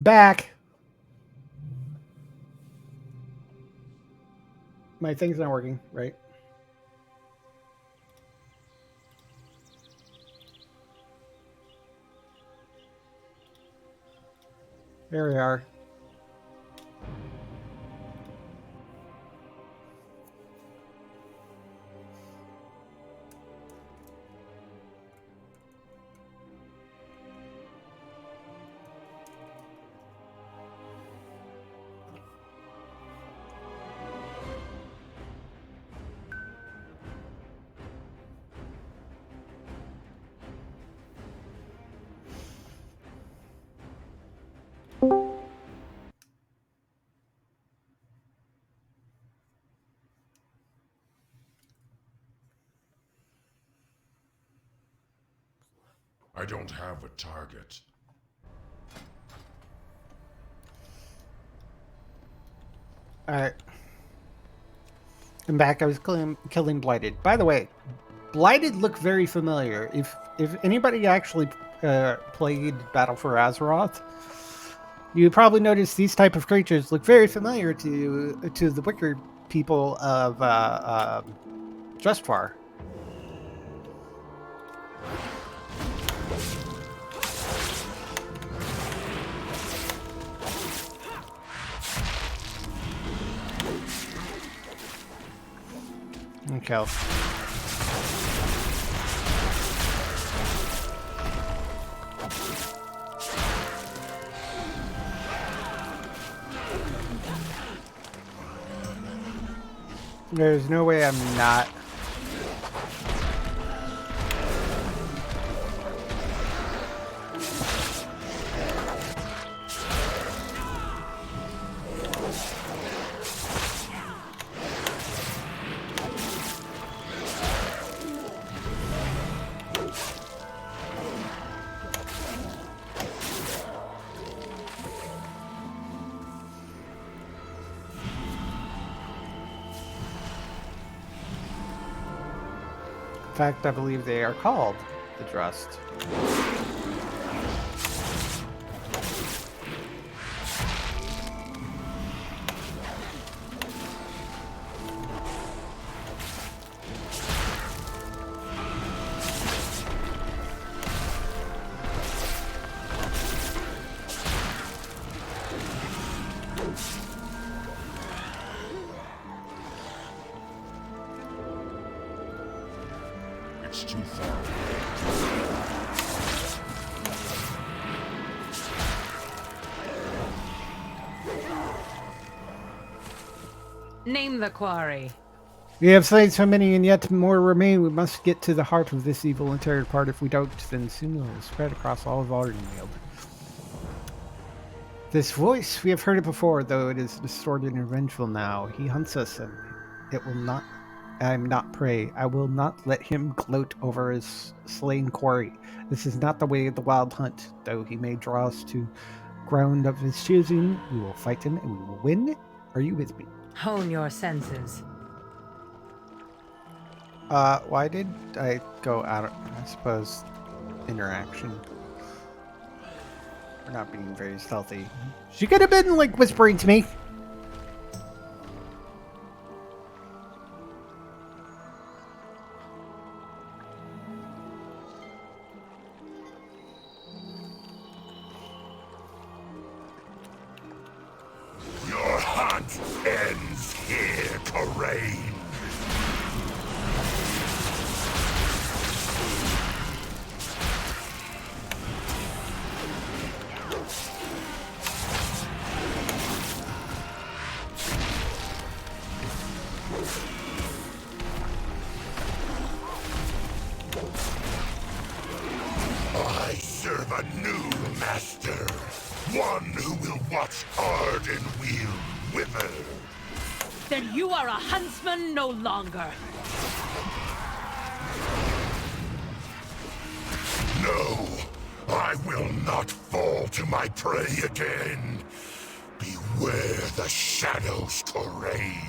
Back. My thing's not working, right? There we are. I don't have a target. Alright. I'm back. I was killing Blighted. By the way, Blighted look very familiar. If anybody actually played Battle for Azeroth, you probably noticed these type of creatures look very familiar to the Wicker people of Justvar. Okay. There's no way I'm not. In fact, I believe they are called the Trust. It's too far. Name the quarry. We have slain so many and yet more remain. We must get to the heart of this evil and tear it apart. If we don't, then soon it will spread across all of Ardenfield. This voice, we have heard it before, though it is distorted and vengeful now. He hunts us, and it will not. I am not prey. I will not let him gloat over his slain quarry. This is not the way of the wild hunt, though he may draw us to ground of his choosing. We will fight him, and we will win. Are you with me? Hone your senses. Why did I go out of, I suppose, interaction? We're not being very stealthy. She could have been, like, whispering to me. Your hunt ends here, Corain. I serve a new master. One who will watch Ardenfield wither. Then you are a huntsman no longer. No, I will not fall to my prey again. Beware the shadows, Corain.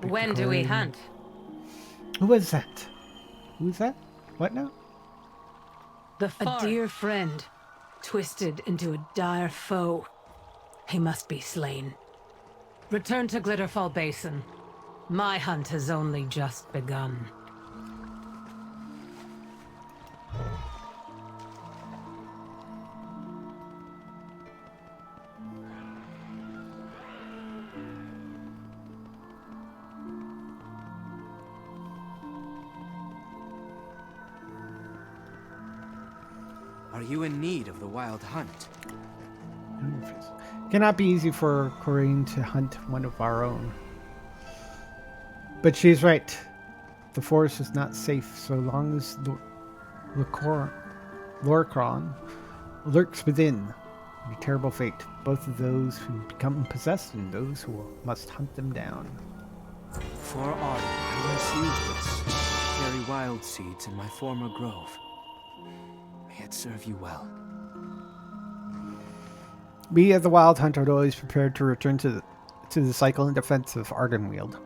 Speak to When do we Corinne. hunt? Who was that? Who's that? What now? The A forest. dear friend, twisted into a dire foe. He must be slain. Return to Glitterfall Basin. My hunt has only just begun. Are you in need of the wild hunt? Cannot be easy for Corinne to hunt one of our own. But she's right. The forest is not safe so long as Lorcron lurks within. A terrible fate, both of those who become possessed and those who must hunt them down. For autumn, I once used this to carry wild seeds in my former grove. May it serve you well. We, as the Wild Hunter, are always prepared to return to the cycle in defense of Ardenweald.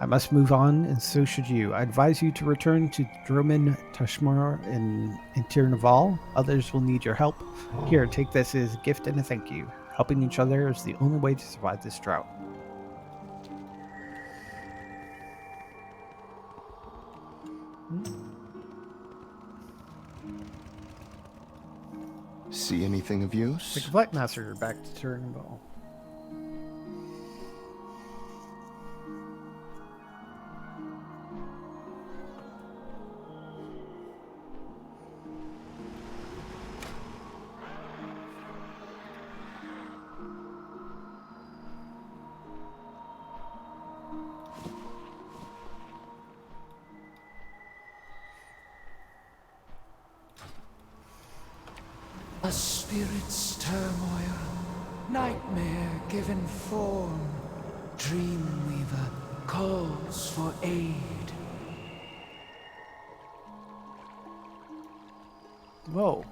I must move on, and so should you. I advise you to return to Dromin Tashmar in Tir Naval. Others will need your help. Here, take this as a gift and a thank you. Helping each other is the only way to survive this drought. See anything of use? The Flight Master back to Tir Naval. A spirit's turmoil, nightmare given form, Dreamweaver calls for aid. Whoa.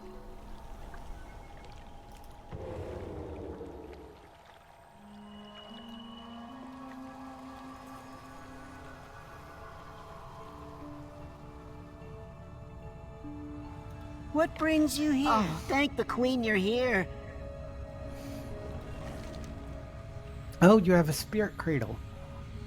What brings you here? Oh, thank the Queen you're here. Oh, you have a spirit cradle.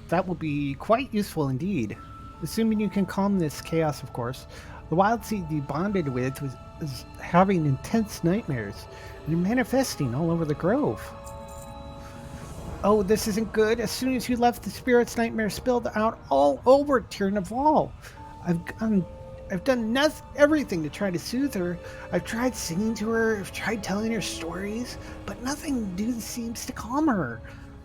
That will be quite useful indeed. Assuming you can calm this chaos, of course. The wild seed you bonded with was having intense nightmares and manifesting all over the grove. Oh, this isn't good. As soon as you left, the spirit's nightmare spilled out all over Tir Naval. I've done everything to try to soothe her. I've tried singing to her, I've tried telling her stories, but nothing seems to calm her.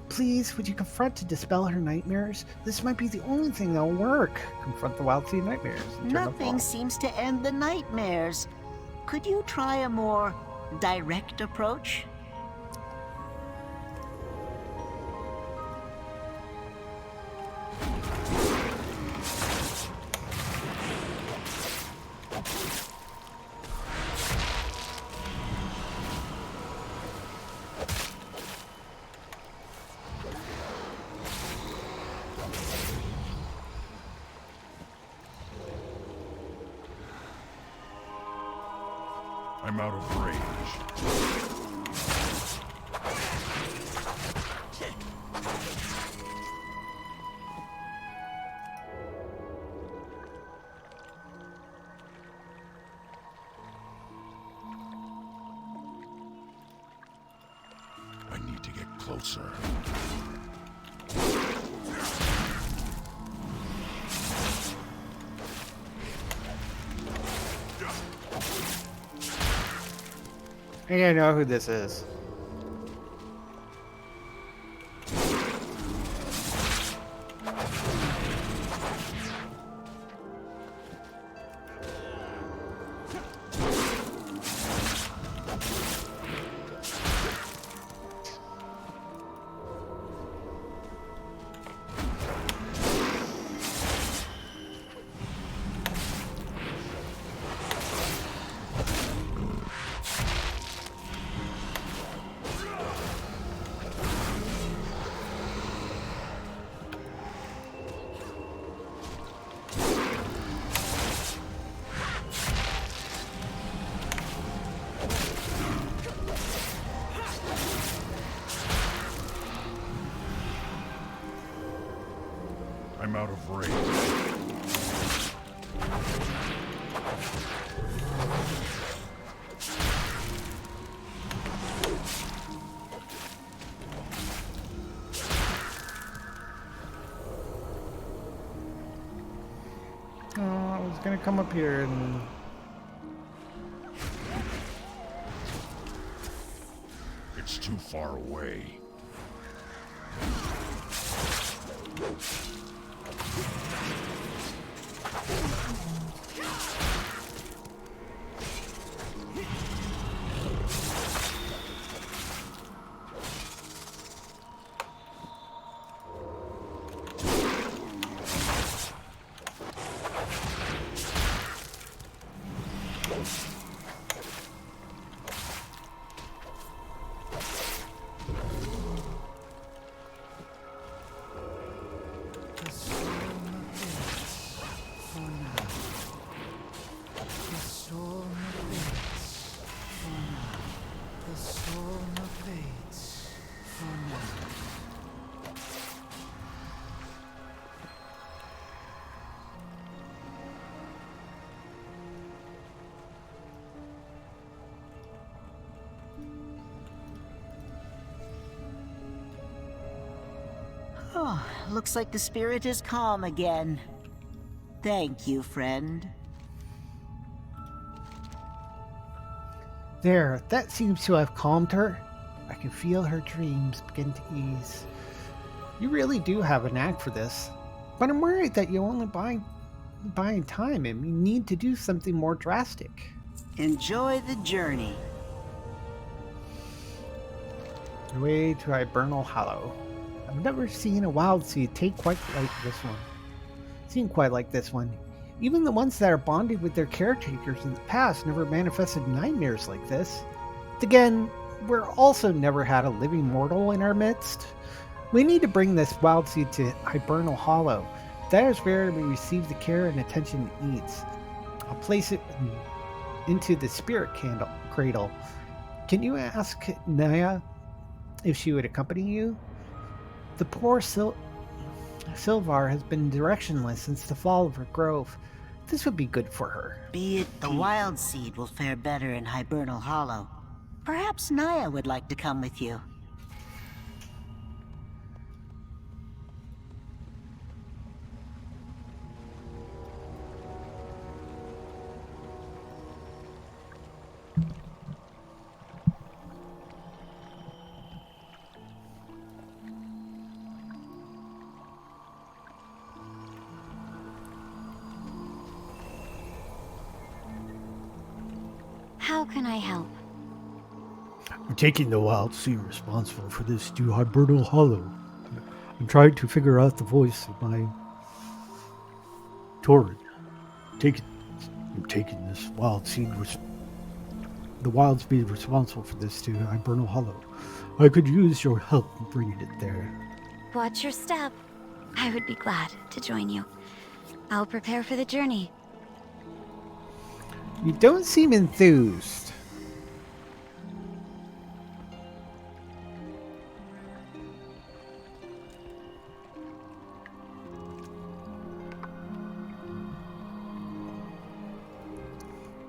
Please, would you confront to dispel her nightmares? This might be the only thing that'll work. Confront the wild seed nightmares. Nothing seems to end the nightmares. Could you try a more direct approach? I'm out of range. I need to get closer. I think I know who this is. I'm out of range. Oh, I was gonna come up here and... It's too far away. Oh, looks like the spirit is calm again. Thank you, friend. There, that seems to have calmed her. I can feel her dreams begin to ease. You really do have a knack for this. But I'm worried that you're only buying time and you need to do something more drastic. Enjoy the journey. The way to Hibernal Hollow. I've never seen a wild seed take quite like this one. Even the ones that are bonded with their caretakers in the past never manifested nightmares like this. Again, we're also never had a living mortal in our midst. We need to bring this wild seed to Hibernal Hollow. That is where we receive the care and attention it needs. I'll place it into the spirit cradle. Can you ask Naya if she would accompany you? The poor Sylvar has been directionless since the fall of her grove. This would be good for her. Be it the wild seed will fare better in Hibernal Hollow. Perhaps Naya would like to come with you. How can I help? I'm taking the wild seed responsible for this to Hibernal Hollow. I'm trying to figure out the voice of my Torin. I'm taking this wild seed, the wild seed responsible for this to Hibernal Hollow. I could use your help in bringing it there. Watch your step. I would be glad to join you. I'll prepare for the journey. You don't seem enthused.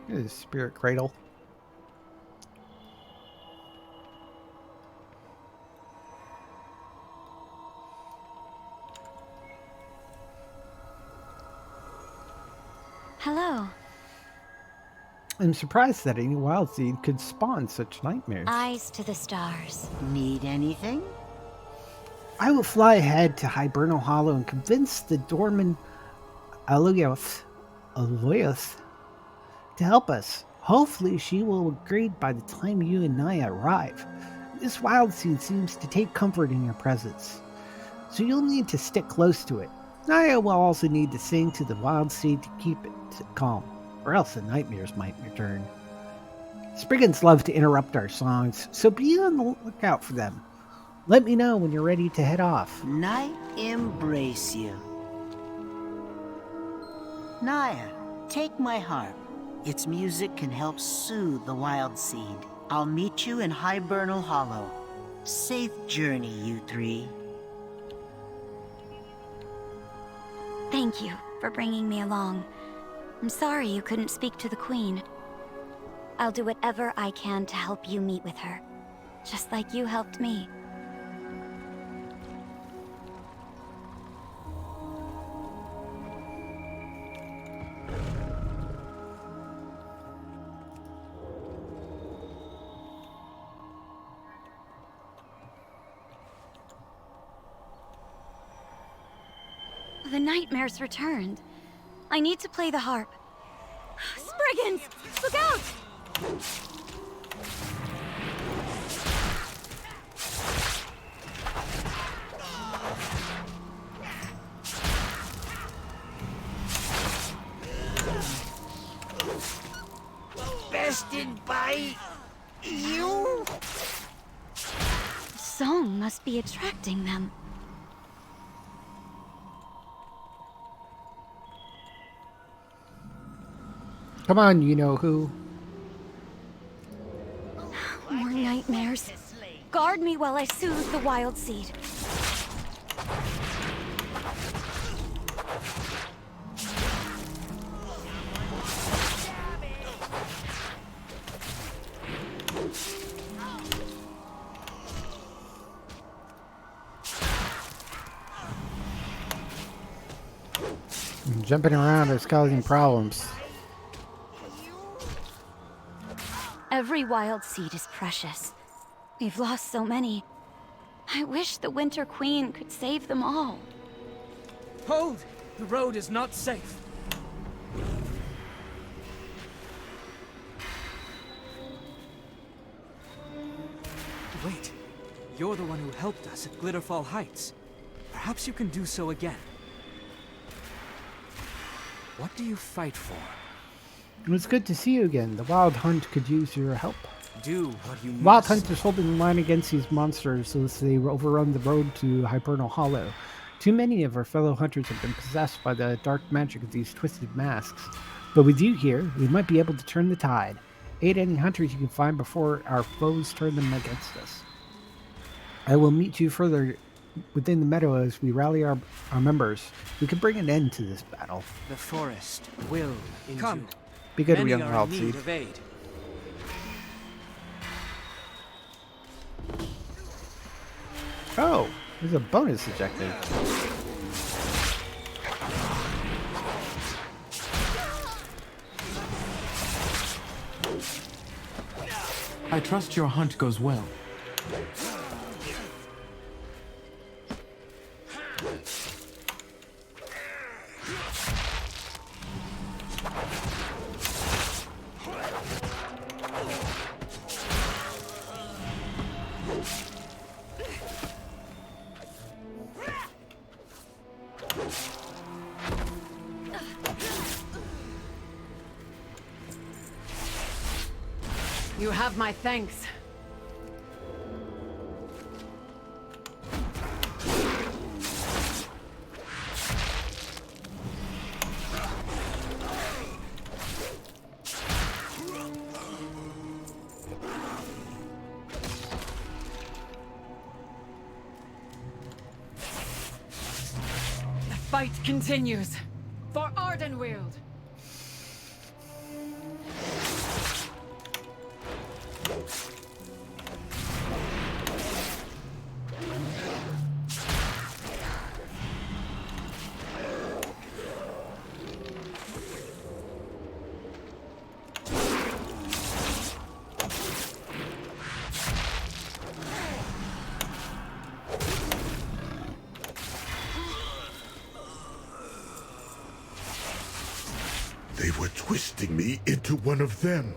This is Spirit Cradle. Hello. I'm surprised that any wild seed could spawn such nightmares. Eyes to the stars. Need anything? I will fly ahead to Hibernal Hollow and convince the Dorman Aloyos to help us. Hopefully she will agree by the time you and Naya arrive. This wild seed seems to take comfort in your presence, so you'll need to stick close to it. Naya will also need to sing to the wild seed to keep it calm, or else the nightmares might return. Spriggans love to interrupt our songs, so be on the lookout for them. Let me know when you're ready to head off. Night embrace you. Naya, take my harp. Its music can help soothe the wild seed. I'll meet you in Hibernal Hollow. Safe journey, you three. Thank you for bringing me along. I'm sorry you couldn't speak to the Queen. I'll do whatever I can to help you meet with her, just like you helped me. The nightmare's returned. I need to play the harp. Spriggans! Look out! Bested by you? The song must be attracting them. Come on, you know who. More nightmares. Guard me while I soothe the wild seed. Jumping around is causing problems. Every wild seed is precious. We've lost so many. I wish the Winter Queen could save them all. Hold! The road is not safe. Wait. You're the one who helped us at Glitterfall Heights. Perhaps you can do so again. What do you fight for? It's good to see you again. The Wild Hunt could use your help. Do what you must. Wild Hunt is holding the line against these monsters as they overrun the road to Hibernal Hollow. Too many of our fellow hunters have been possessed by the dark magic of these twisted masks. But with you here, we might be able to turn the tide. Aid any hunters you can find before our foes turn them against us. I will meet you further within the meadow as we rally our members. We can bring an end to this battle. The forest will endure. Come. Be good, Many young are Wild in Seed. need of aid. Oh, there's a bonus objective. I trust your hunt goes well. You have my thanks. The fight continues. For Ardenweald. They were twisting me into one of them.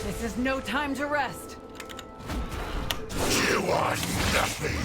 This is no time to rest. You are nothing.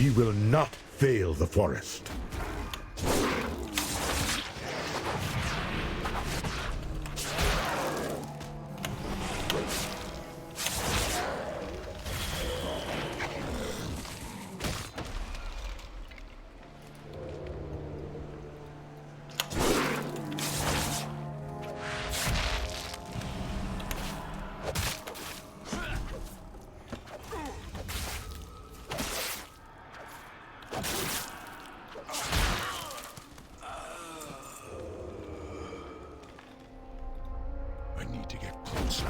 We will not fail the forest. I need to get closer.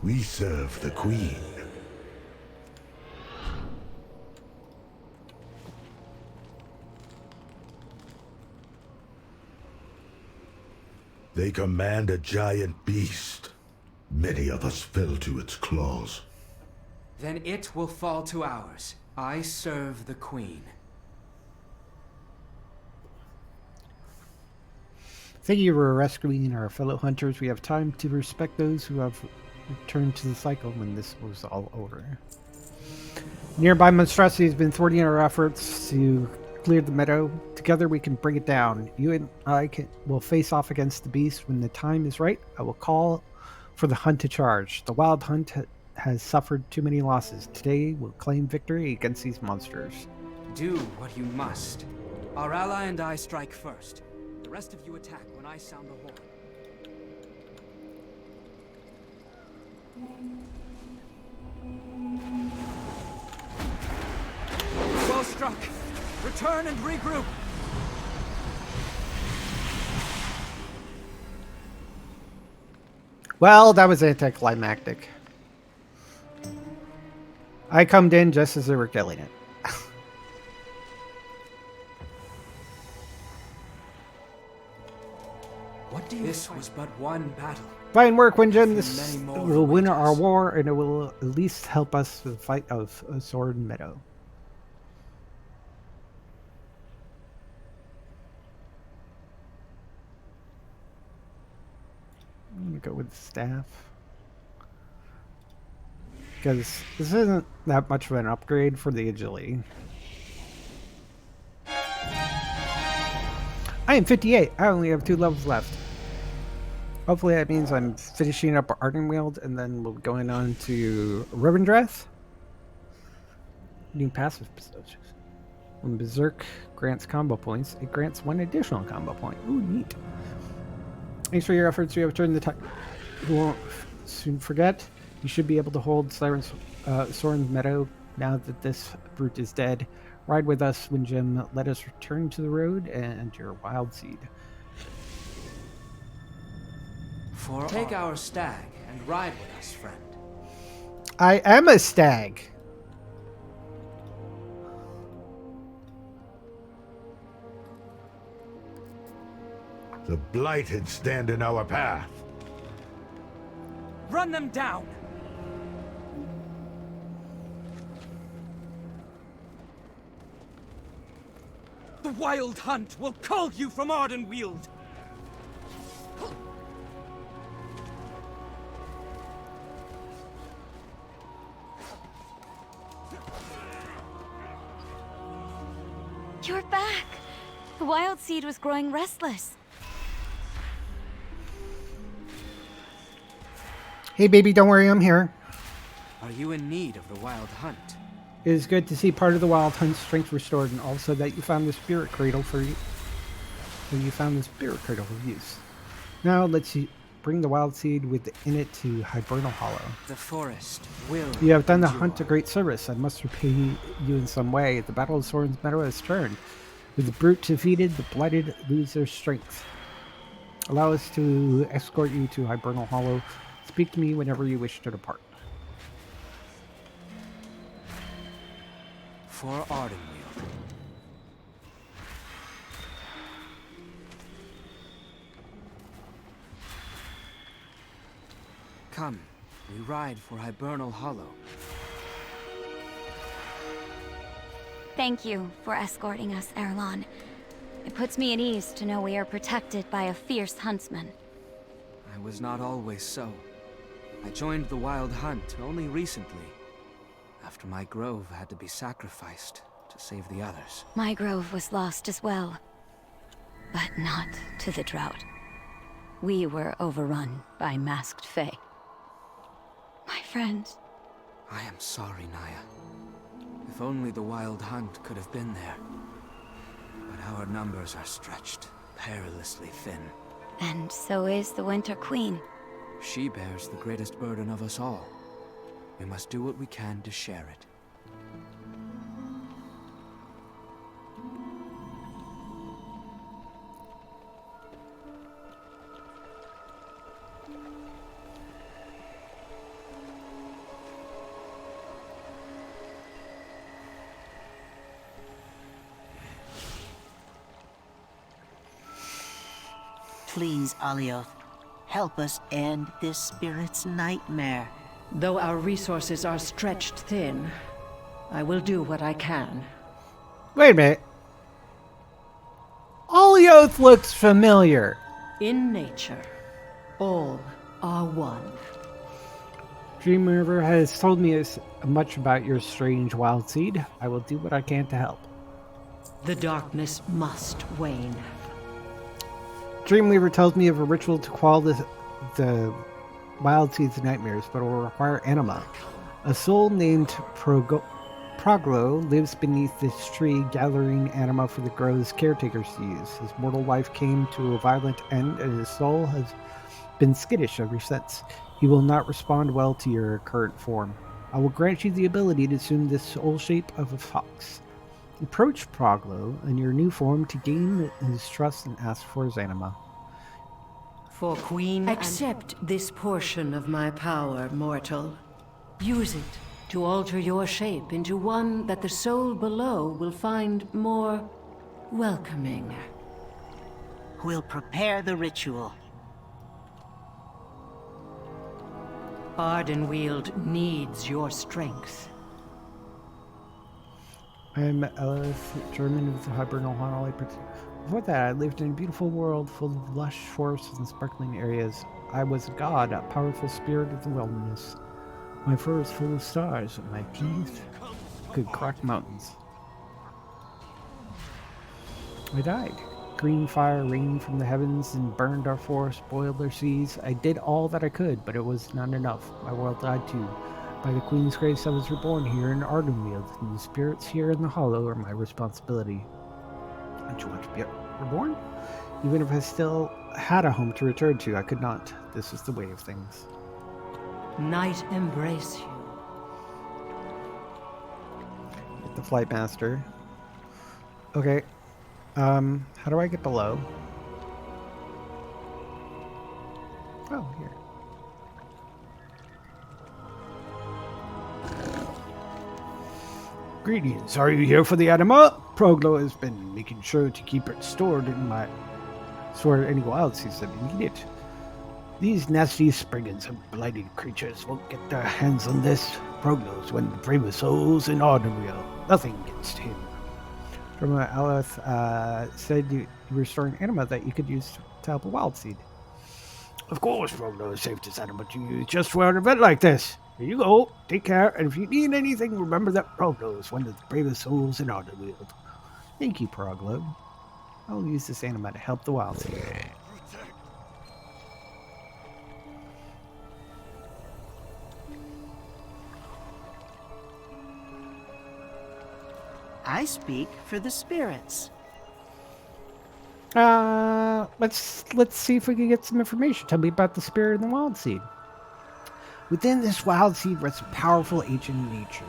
We serve the Queen. They command a giant beast. Many of us fell to its claws. Then it will fall to ours. I serve the Queen. Thank you for rescuing our fellow hunters. We have time to respect those who have returned to the cycle when this was all over. Nearby monstrosity has been thwarting our efforts to clear the meadow. Together we can bring it down. You and I will face off against the beast. When the time is right, I will call for the hunt to charge. The wild hunt has suffered too many losses. Today we'll claim victory against these monsters. Do what you must. Our ally and I strike first. The rest of you attack when I sound the horn. Well struck. Return and regroup. Well, that was anticlimactic. I come in just as they were killing it. What do you This was but one battle. Fine work, Winjin. This Many more will win await our us. war, and it will at least help us with the fight of Sword and Meadow. I'm gonna go with the staff. Because this isn't that much of an upgrade for the agility. I am 58. I only have 2 levels left. Hopefully that means I'm finishing up Ardenweald and then we'll be going on to Rivendreth. New passive pistols. When Berserk grants combo points, it grants 1 additional combo point. Ooh, neat. Thanks for your efforts. You have turned the tide. You won't soon forget. You should be able to hold Soren's Meadow now that this brute is dead. Ride with us, Windjim. Let us return to the road and your wild seed. Take our stag and ride with us, friend. I am a stag. The Blighted stand in our path. Run them down! The Wild Hunt will cull you from Ardenweald! You're back! The wild seed was growing restless. Hey baby, don't worry, I'm here. Are you in need of the Wild Hunt? It is good to see part of the wild hunt's strength restored, and also that you found the spirit cradle for use. Now let's bring the wild seed within it to Hibernal Hollow. The forest will. You have done the endure. hunt a great service. I must repay you in some way. The Battle of Soren's Meadow has turned. With the brute defeated, the blighted lose their strength. Allow us to escort you to Hibernal Hollow. Speak to me whenever you wish to depart. For Ardenweald. Come, we ride for Hibernal Hollow. Thank you for escorting us, Erlon. It puts me at ease to know we are protected by a fierce huntsman. I was not always so. I joined the Wild Hunt only recently, after my grove had to be sacrificed to save the others. My grove was lost as well, but not to the drought. We were overrun by masked fae. My friends. I am sorry, Naya. If only the Wild Hunt could have been there. But our numbers are stretched perilously thin. And so is the Winter Queen. She bears the greatest burden of us all. We must do what we can to share it. Please, Alioth, help us end this spirit's nightmare. Though our resources are stretched thin, I will do what I can. Wait a minute. Alioth looks familiar. In nature, all are one. Dreamweaver has told me as much about your strange wild seed. I will do what I can to help. The darkness must wane. Dreamweaver tells me of a ritual to quell the wild seed's nightmares, but it will require anima. A soul named Proglo lives beneath this tree, gathering anima for the grove's caretakers to use. His mortal life came to a violent end, and his soul has been skittish ever since. He will not respond well to your current form. I will grant you the ability to assume the soul shape of a fox. Approach Proglo in your new form to gain his trust and ask for his anima. For Queen, accept this portion of my power, mortal. Use it to alter your shape into one that the soul below will find more welcoming. We'll prepare the ritual. Ardenweald needs your strength. I am Elif, German of the Hibernal Hollow. Before that, I lived in a beautiful world full of lush forests and sparkling areas. I was a god, a powerful spirit of the wilderness. My fur is full of stars, and my teeth could crack mountains. I died. Green fire rained from the heavens and burned our forests, boiled our seas. I did all that I could, but it was not enough. My world died too. By the Queen's grace, I was reborn here in Ardenweald, and the spirits here in the Hollow are my responsibility. Don't you want to be reborn? Even if I still had a home to return to, I could not. This is the way of things. Night embrace you. Get the Flight Master. Okay. How do I get below? Oh, here. Greetings. Are you here for the anima? Proglo has been making sure to keep it stored any wild seeds that need it. These nasty spriggans of blighted creatures won't get their hands on this. Proglo's one of the bravest souls in Ardenweald. Nothing gets to him. From Aleth said you were storing anima that you could use to help a wild seed. Of course, Proglo is safest anima to use just for an event like this. Here you go. Take care, and if you need anything, remember that Proglo is one of the bravest souls in Ardenweald. Thank you, Proglo. I'll use this anima to help the wild seed. I speak for the spirits. Let's see if we can get some information. Tell me about the spirit and the wild seed. Within this wild seed rests a powerful ancient nature.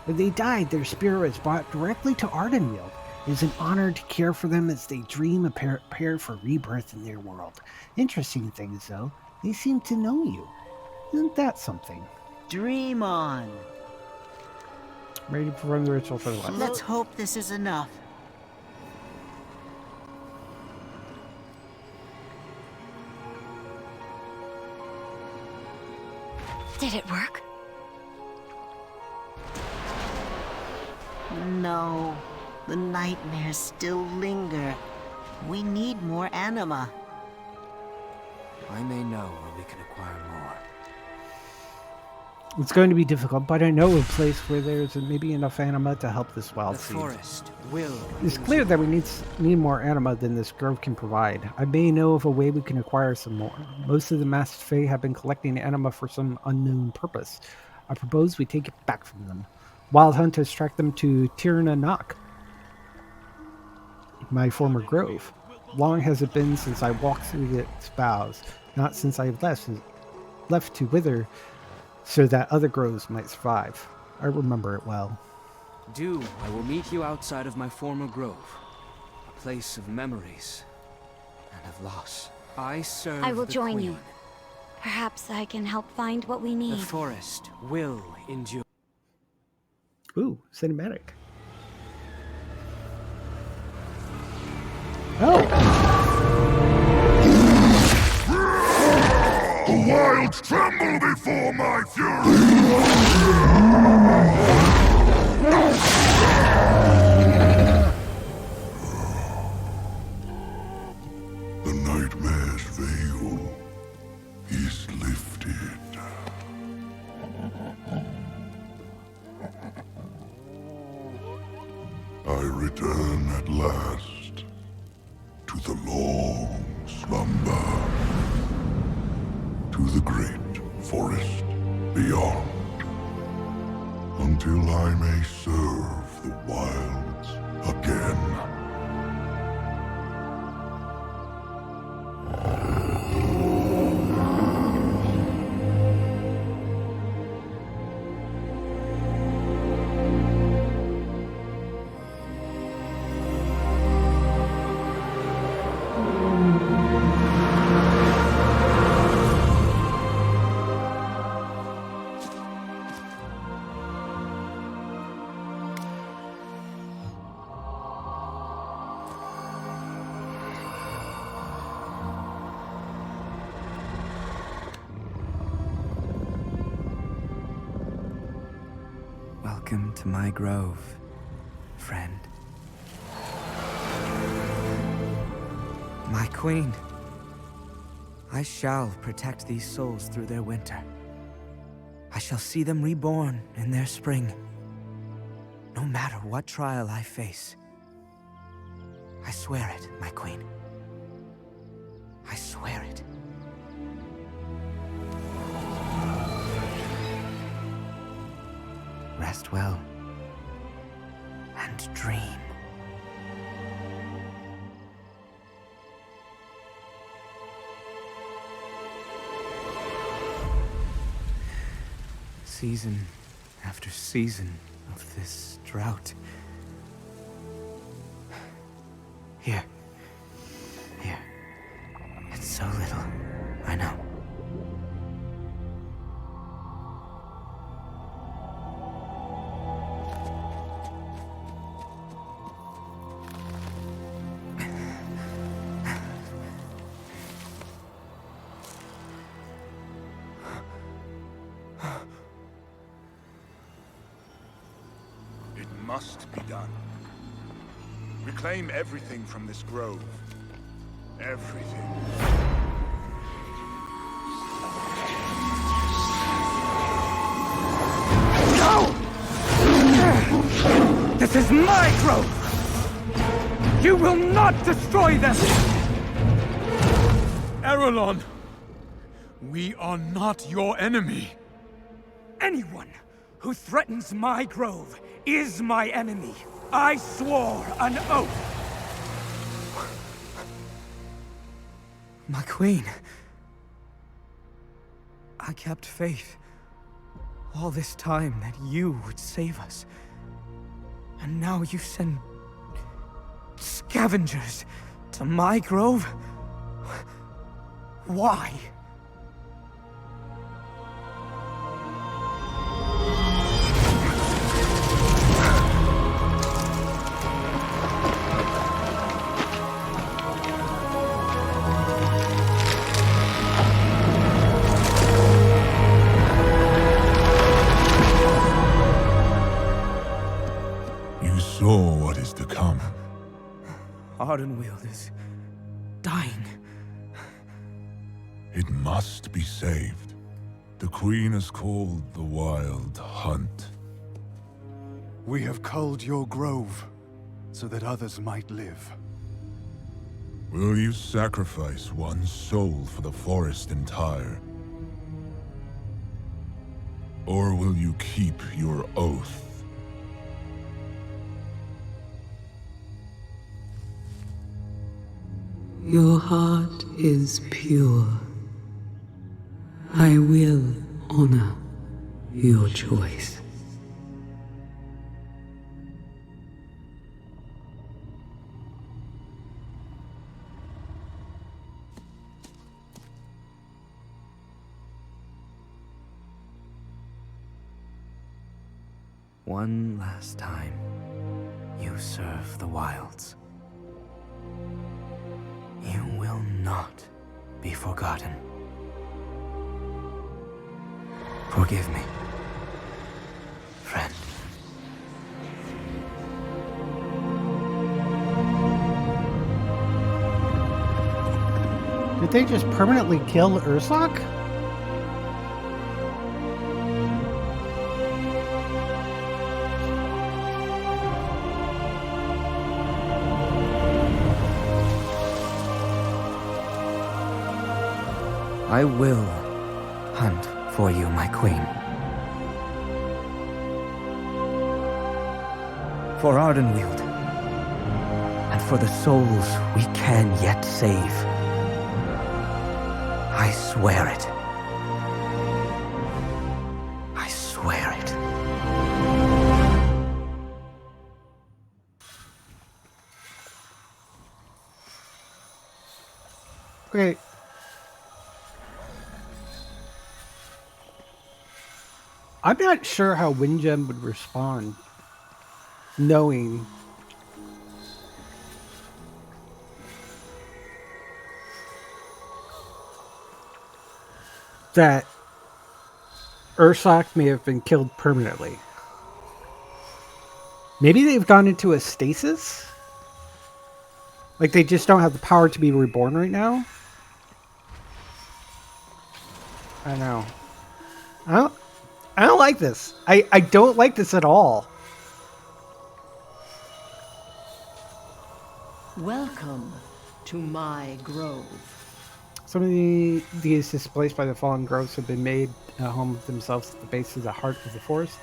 When they died, their spirit was brought directly to Ardenweald. It is an honor to care for them as they dream and prepare for rebirth in their world. Interesting things, though, they seem to know you. Isn't that something? Dream on. Ready to perform the ritual for the wild. Let's hope this is enough. This Did it work? No, the nightmares still linger. We need more anima. I may know where we can acquire more. It's going to be difficult, but I know a place where there's maybe enough anima to help this wild The seed. forest will. It's clear that we need more anima than this grove can provide. I may know of a way we can acquire some more. Most of the masked fae have been collecting anima for some unknown purpose. I propose we take it back from them. Wild Hunt has tracked them to Tirna Nok, my former grove. Long has it been since I walked through its boughs, not since I left to wither so that other groves might survive. I remember it well. I will meet you outside of my former grove. A place of memories and of loss. I serve I will the join Queen. you. Perhaps I can help find what we need. The forest will endure. Ooh, cinematic. Oh! The wilds tremble before my fury! The nightmare's veil is lifted. I return at last to the long slumber, to the great forest beyond, until I may serve the wilds again. Welcome to my grove, friend. My queen. I shall protect these souls through their winter. I shall see them reborn in their spring. No matter what trial I face. I swear it, my queen. I swear it. Rest well, and dream. Season after season of this drought. Here. It's so little, I know. It must be done. Reclaim everything from this grove. Everything. No! This is my grove! You will not destroy them! Arelon! We are not your enemy. Anyone who threatens my grove is my enemy. I swore an oath. My queen. I kept faith all this time that you would save us. And now you send scavengers to my grove? Why? saw what is to come. Ardenweald is dying. It must be saved. The Queen is called the Wild Hunt. We have culled your grove, so that others might live. Will you sacrifice one soul for the forest entire? Or will you keep your oath? Your heart is pure. I will honor your choice. One last time, you serve the wilds. You will not be forgotten. Forgive me, friend. Did they just permanently kill Ursak? I will hunt for you, my queen. For Ardenweald, and for the souls we can yet save. I swear it. I swear it. Okay. I'm not sure how Windgem would respond, knowing that Ursak may have been killed permanently. Maybe they've gone into a stasis? Like they just don't have the power to be reborn right now? I don't know. I don't like this. I don't like this at all. Welcome to my grove. Some of these displaced by the fallen groves have been made a home of themselves at the base of the heart of the forest.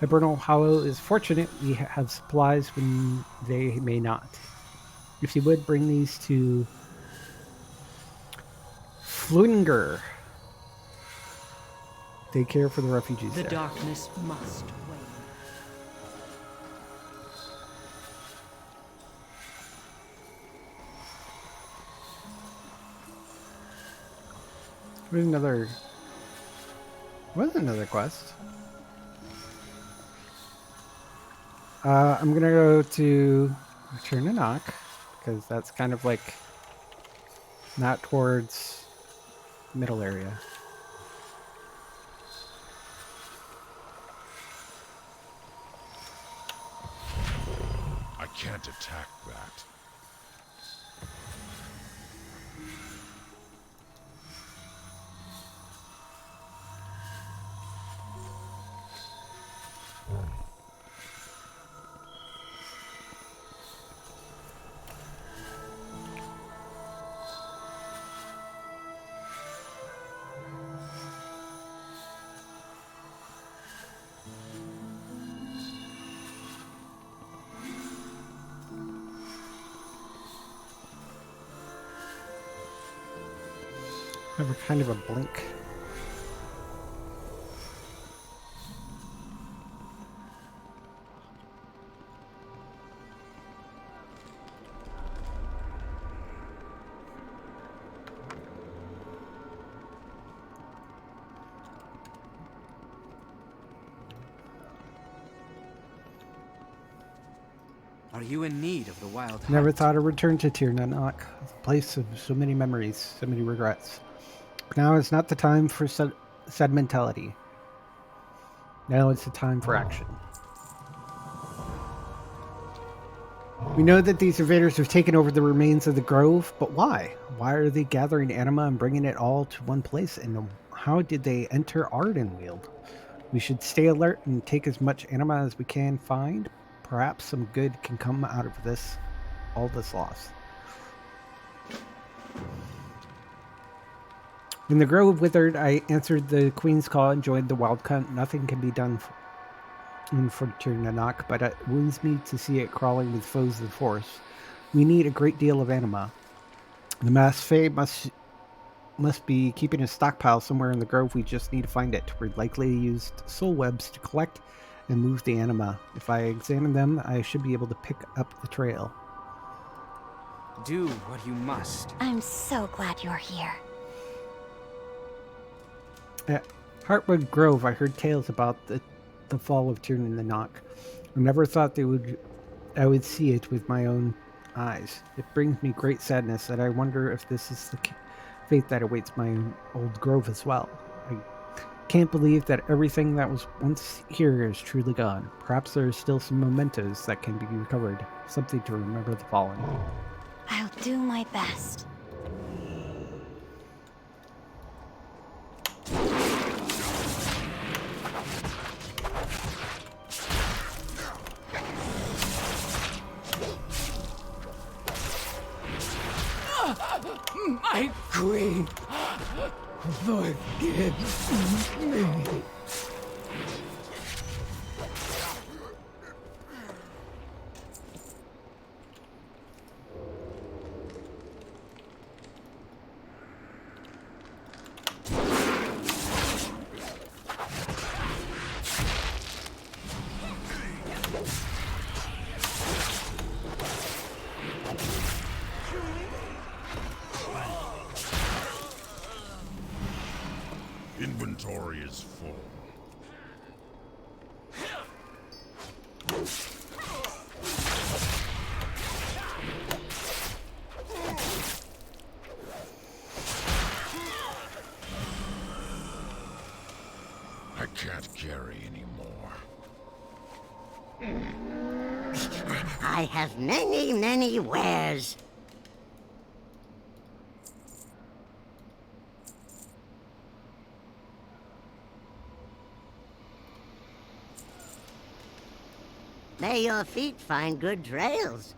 Hibernal Hollow is fortunate we have supplies when they may not. If you would, bring these to Flunger. They care for the refugees The there. darkness must wane. Where's another... What's another quest? I'm gonna go to Return to Knock, because that's kind of like not towards middle area. I can't attack that. Have a kind of a blink. Are you in need of the wild Never hunt? thought I'd return to Tirnanak, a place of so many memories, so many regrets. But now is not the time for sentimentality. Now it's the time for action. We know that these invaders have taken over the remains of the grove, but why? Why are they gathering anima and bringing it all to one place? And how did they enter Ardenweald? We should stay alert and take as much anima as we can find. Perhaps some good can come out of this, all this loss. When the grove withered, I answered the Queen's call and joined the wild hunt. Nothing can be done in Frontier Nanak, but it wounds me to see it crawling with foes of the forest. We need a great deal of anima. The mass Fae must be keeping a stockpile somewhere in the grove. We just need to find it. We're likely used soul webs to collect and move the anima. If I examine them, I should be able to pick up the trail. Do what you must. I'm so glad you're here. At Heartwood Grove, I heard tales about the fall of Tiernan the Knock. I never thought I would see it with my own eyes. It brings me great sadness that I wonder if this is the fate that awaits my old grove as well. I can't believe that everything that was once here is truly gone. Perhaps there are still some mementos that can be recovered, something to remember the fallen. I'll do my best. My queen, forgive me. Inventory is full. I can't carry anymore. I have many, many wares. May your feet find good trails.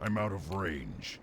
I'm out of range.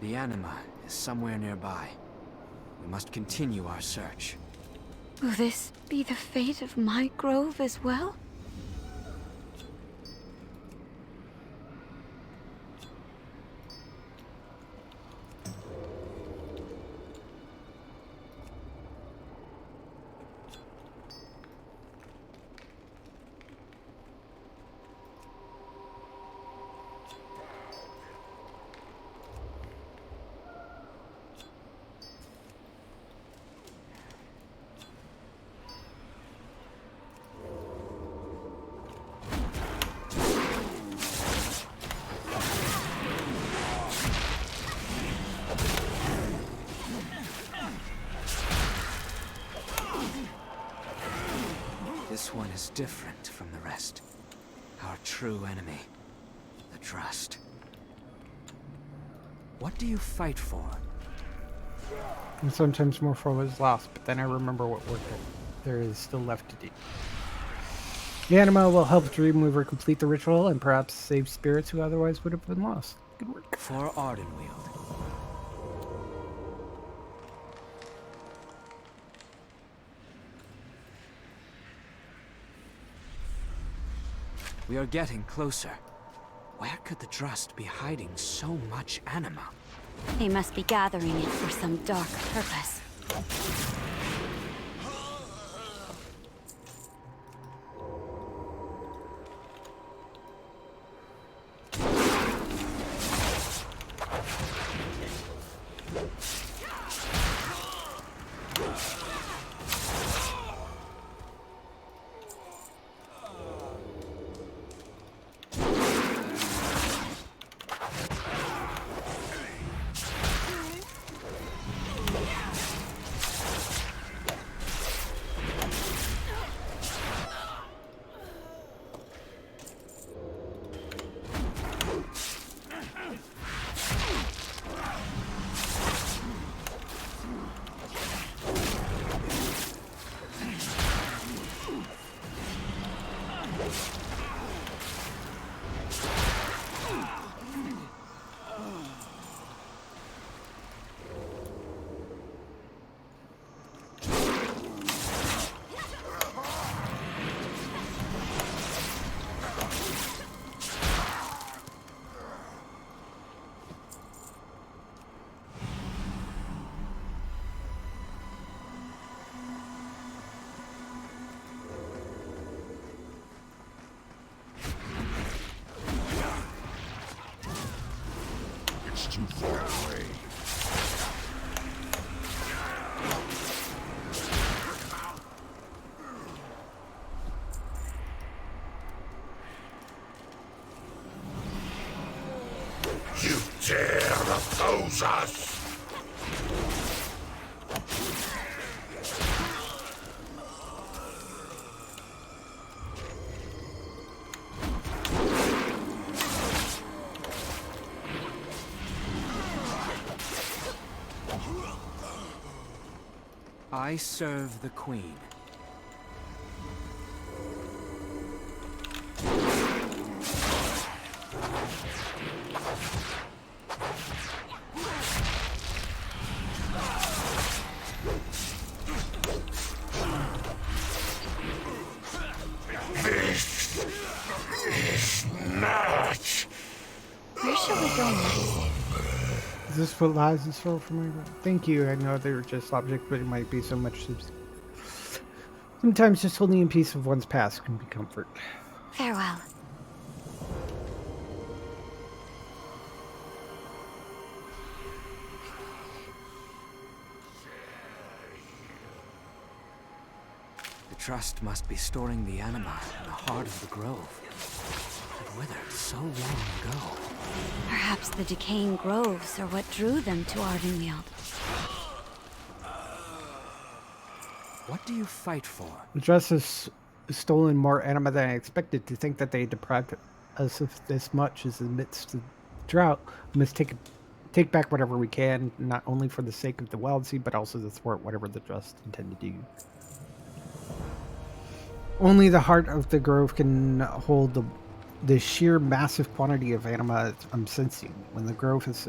The anima is somewhere nearby. We must continue our search. Will this be the fate of my grove as well? This one is different from the rest. Our true enemy. The Trust. What do you fight for? And sometimes more for what is lost, but then I remember what work there is still left to do. The anima will help Dreamweaver complete the ritual and perhaps save spirits who otherwise would have been lost. Good work. For Ardenweald. We are getting closer. Where could the Trust be hiding so much anima? They must be gathering it for some dark purpose. Too far away. You dare oppose us? I serve the Queen. This is not. Where shall we go next? Is this what lies in store for me? Thank you. I know they were just objects, but it might be so much. Sometimes just holding in peace of one's past can be comfort. Farewell. The Trust must be storing the anima in the heart of the grove. It withered so long ago. Perhaps the decaying groves are what drew them to Ardenweald. What do you fight for? The Trust has stolen more anima than I expected. To think that they deprived us of this much is amidst the drought. We must take back whatever we can, not only for the sake of the Wild Seed, but also to thwart whatever the Trust intend to do. Only the heart of the grove can hold the sheer massive quantity of anima I'm sensing. When the grove is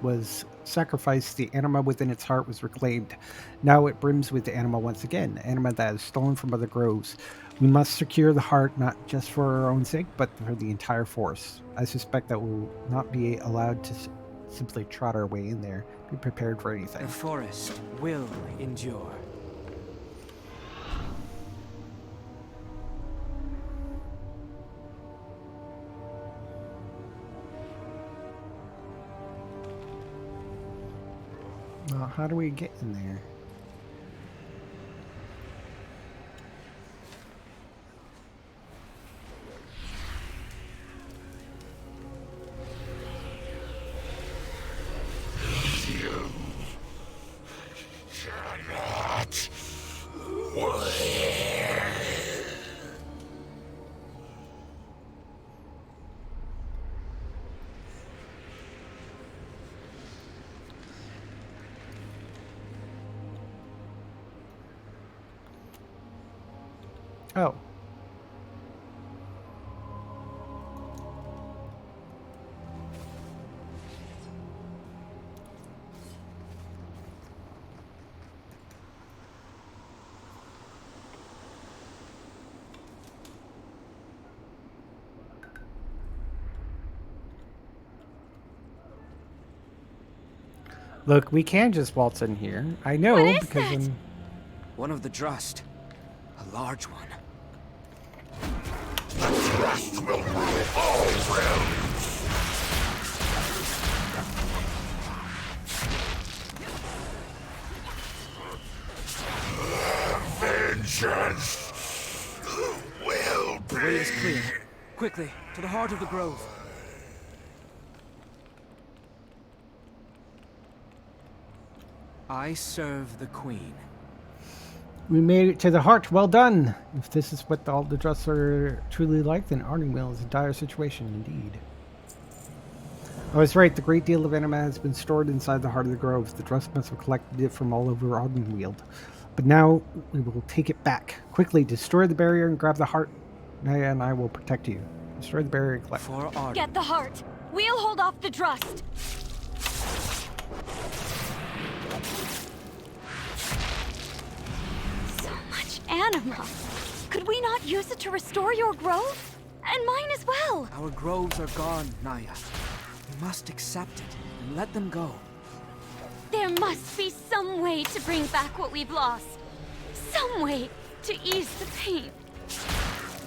was sacrificed, the anima within its heart was reclaimed. Now it brims with the anima once again, anima that is stolen from other groves. We must secure the heart not just for our own sake, but for the entire force. I suspect that we'll not be allowed to simply trot our way in there. Be prepared for anything. The forest will endure. How do we get in there? You cannot win. Oh. Look, we can just waltz in here. I know because I'm... One of the Drust. A large one. The Trust will rule all realms. Vengeance will be. The way is clear. Quickly, to the heart of the grove. I serve the Queen. We made it to the heart. Well done. If this is what all the Drusts are truly like, then Ardenweald is a dire situation indeed. I was right. The great deal of anima has been stored inside the heart of the grove. The Drusts must have collected it from all over Ardenweald. But now we will take it back. Quickly, destroy the barrier and grab the heart. Naya and I will protect you. Destroy the barrier and collect. For Arden. Get the heart. We'll hold off the Drust. Anima. Could we not use it to restore your grove? And mine as well. Our groves are gone, Naya. We must accept it and let them go. There must be some way to bring back what we've lost. Some way to ease the pain.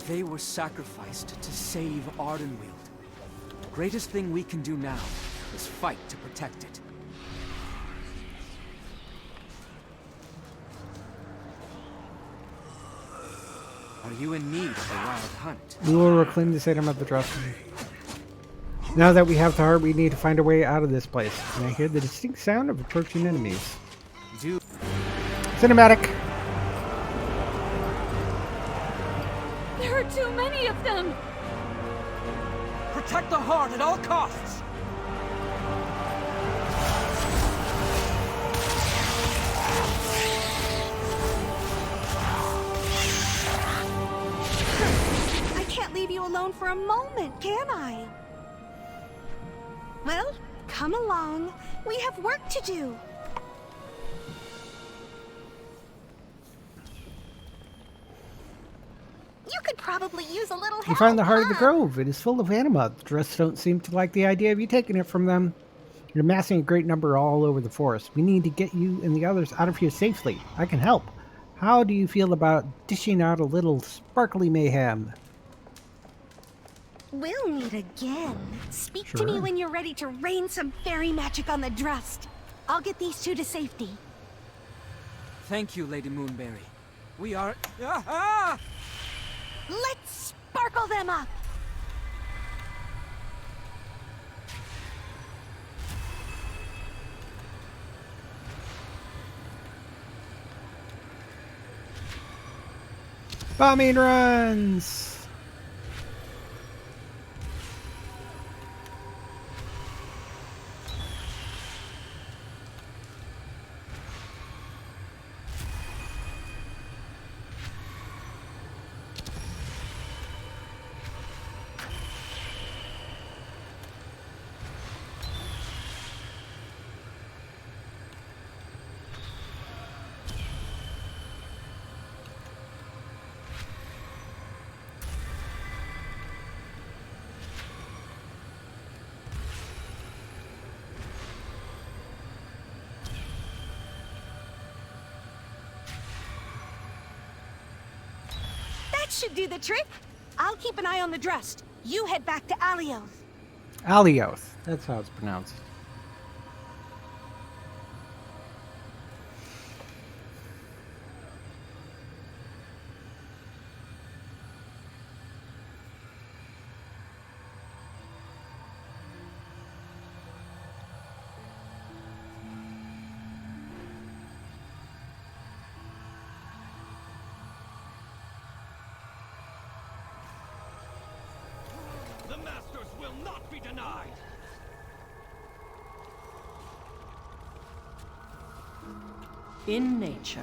They were sacrificed to save Ardenweald. The greatest thing we can do now is fight to protect it. Are you in need of a wild hunt? We will reclaim this item of the Drust. Now that we have the heart, we need to find a way out of this place. And I hear the distinct sound of approaching enemies. Cinematic! There are too many of them! Protect the heart at all costs! Leave you alone for a moment, can I? Well, come along. We have work to do. You could probably use a little help. You find the heart of the grove. It is full of anima. The Drusts don't seem to like the idea of you taking it from them. You're amassing a great number all over the forest. We need to get you and the others out of here safely. I can help. How do you feel about dishing out a little sparkly mayhem? We'll meet again. Speak Sure. to me when you're ready to rain some fairy magic on the Drust. I'll get these two to safety. Thank you, Lady Moonberry. We are... Ah! Let's sparkle them up! Bombing runs! That should do the trick. I'll keep an eye on the Drust. You head back to Alioth. Alioth. That's how it's pronounced. The Masters will not be denied! In nature,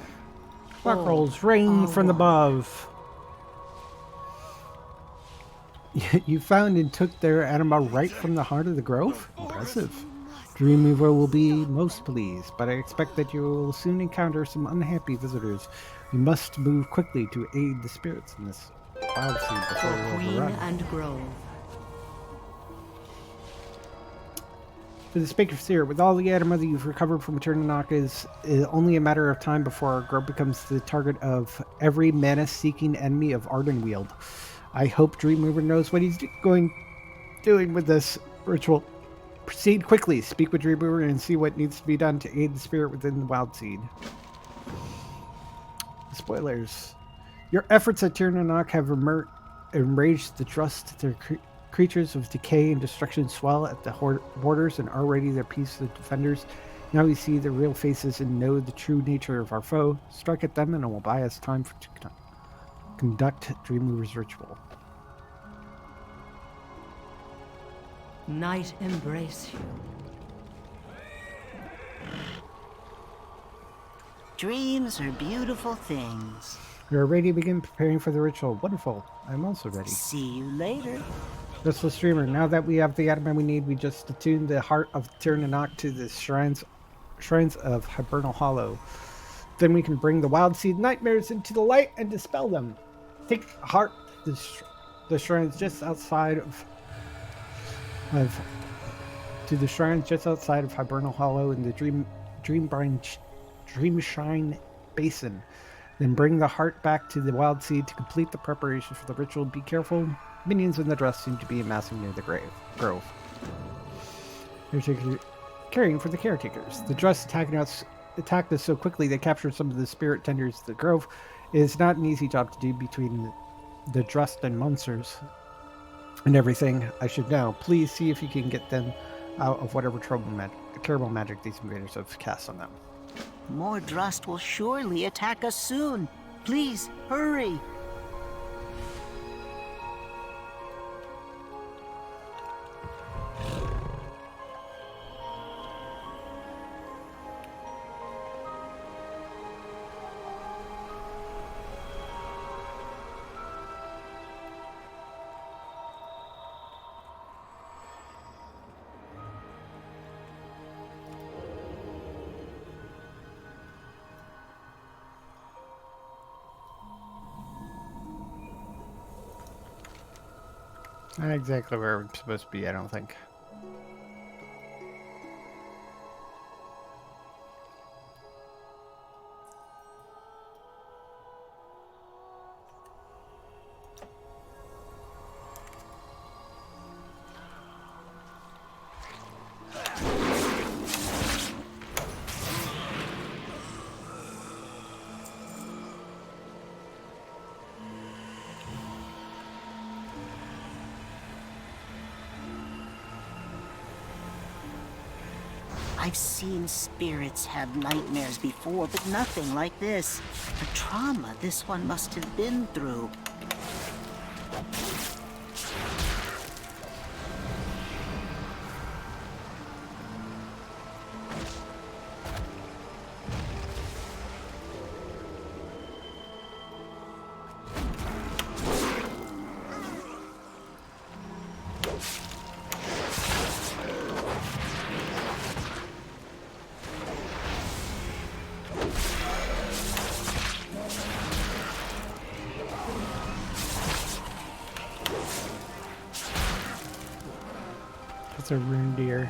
Black all rolls rain are from one. above. You found and took their anima right from the heart of the grove? Impressive. Dreamweaver will be most pleased, but I expect that you will soon encounter some unhappy visitors. We must move quickly to aid the spirits in this wild seed before we Queen overrun. and Grove. For the Speaker Seer, with all the anima that you've recovered from Eternanok, is only a matter of time before our grove becomes the target of every mana-seeking enemy of Ardenweald. I hope Dreamweaver knows what he's doing with this ritual. Proceed quickly. Speak with Dreamweaver and see what needs to be done to aid the spirit within the Wild Seed. Spoilers. Your efforts at Tirnanok have enraged the Drust. Their creatures of decay and destruction swell at the borders, and already they're peaceful defenders. Now we see the real faces and know the true nature of our foe. Strike at them and it will buy us time to conduct Dreamweaver's ritual. Night embrace you. Dreams are beautiful things. We are ready to begin preparing for the ritual. Wonderful. I'm also ready. See you later. Restless Dreamer, now that we have the anima we need, we just attune the heart of Tirnanok to the shrines of Hibernal Hollow. Then we can bring the Wild Seed nightmares into the light and dispel them. Take heart the shrines just outside of Hibernal Hollow in the Dreamshine Basin. Then bring the heart back to the Wild Seed to complete the preparation for the ritual. Be careful. Minions in the dress seem to be amassing near the grove. Caring for the caretakers. The dress attacked us so quickly they captured some of the spirit tenders of the grove. It is not an easy job to do between the Drust and monsters and everything. I should know. Please see if you can get them out of whatever terrible magic these invaders have cast on them. More Drust will surely attack us soon. Please, hurry. Not exactly where we're supposed to be, I don't think. I've seen spirits have nightmares before, but nothing like this. The trauma this one must have been through. It's a rune deer.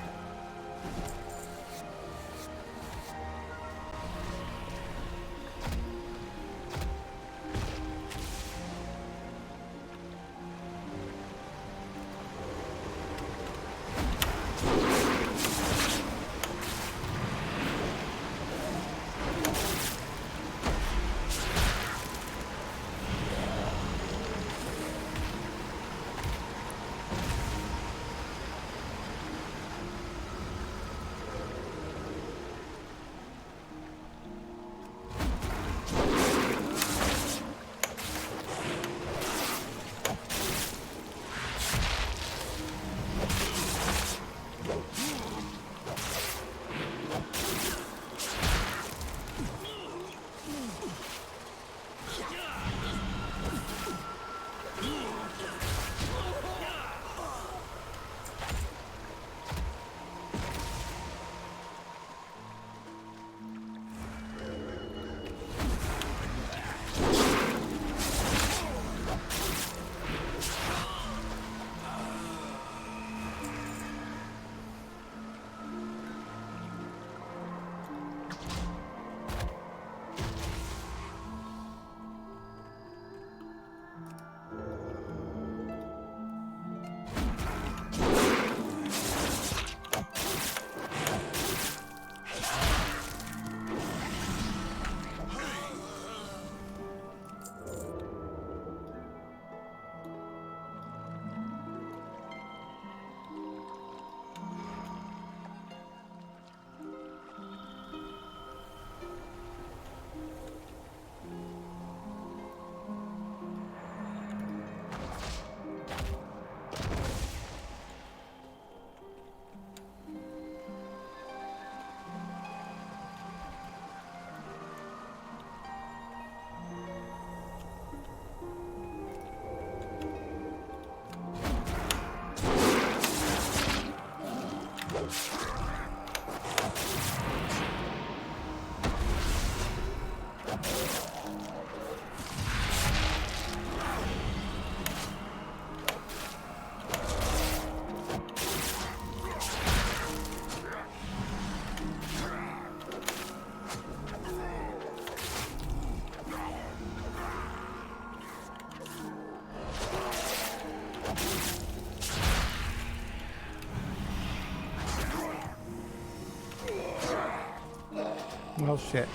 Well, shit.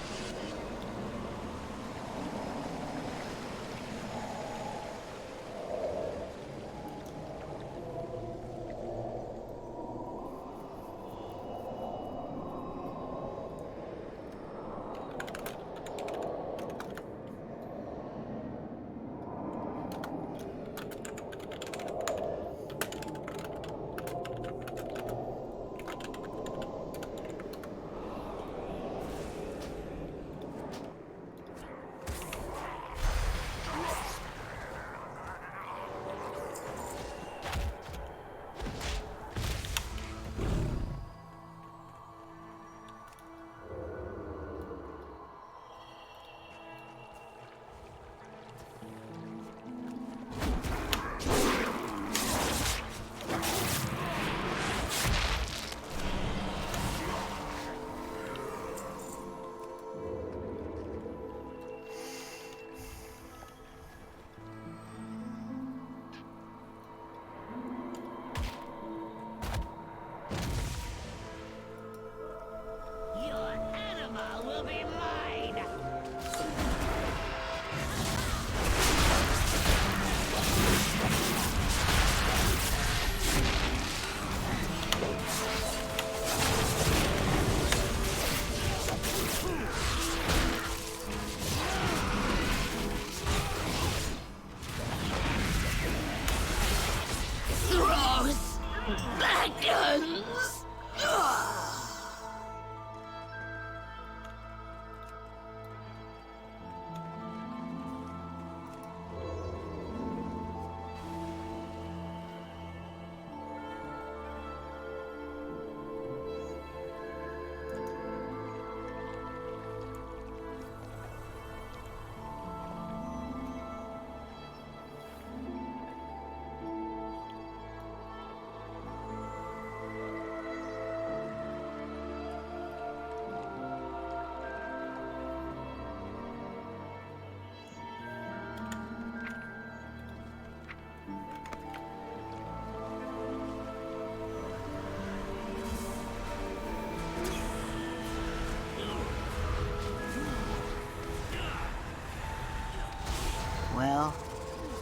Well,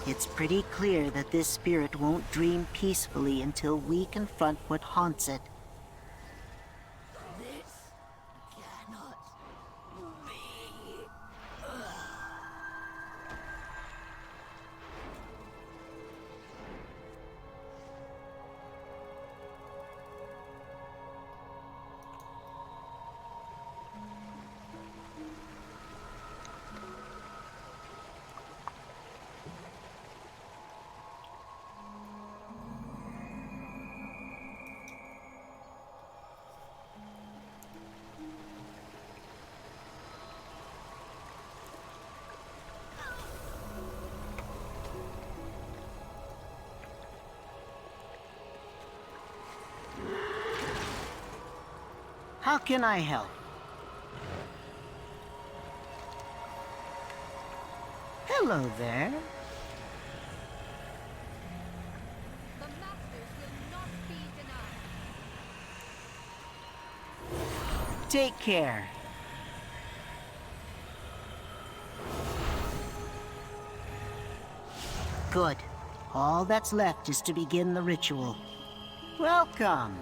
it's pretty clear that this spirit won't dream peacefully until we confront what haunts it. How can I help? Hello there. The masters will not be denied. Take care. Good. All that's left is to begin the ritual. Welcome.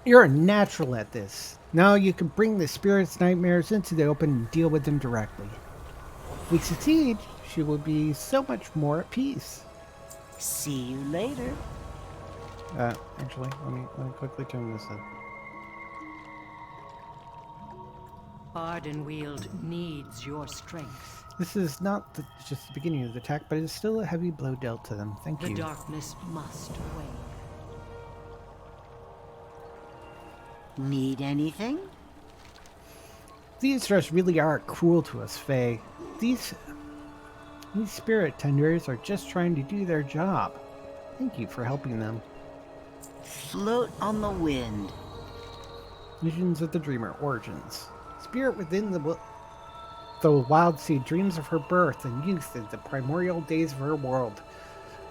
You're a natural at this. Now you can bring the spirit's nightmares into the open and deal with them directly. If we succeed, she will be so much more at peace. See you later. Actually, let me quickly turn this up. Ardenweald needs your strength. This is not just the beginning of the attack, but it is still a heavy blow dealt to them. Thank you. The darkness must wane. Need anything? These just really are cruel to us, Faye. These spirit tenders are just trying to do their job. Thank you for helping them. Float on the wind. Visions of the Dreamer Origins. Spirit within the wild seed dreams of her birth and youth in the primordial days of her world.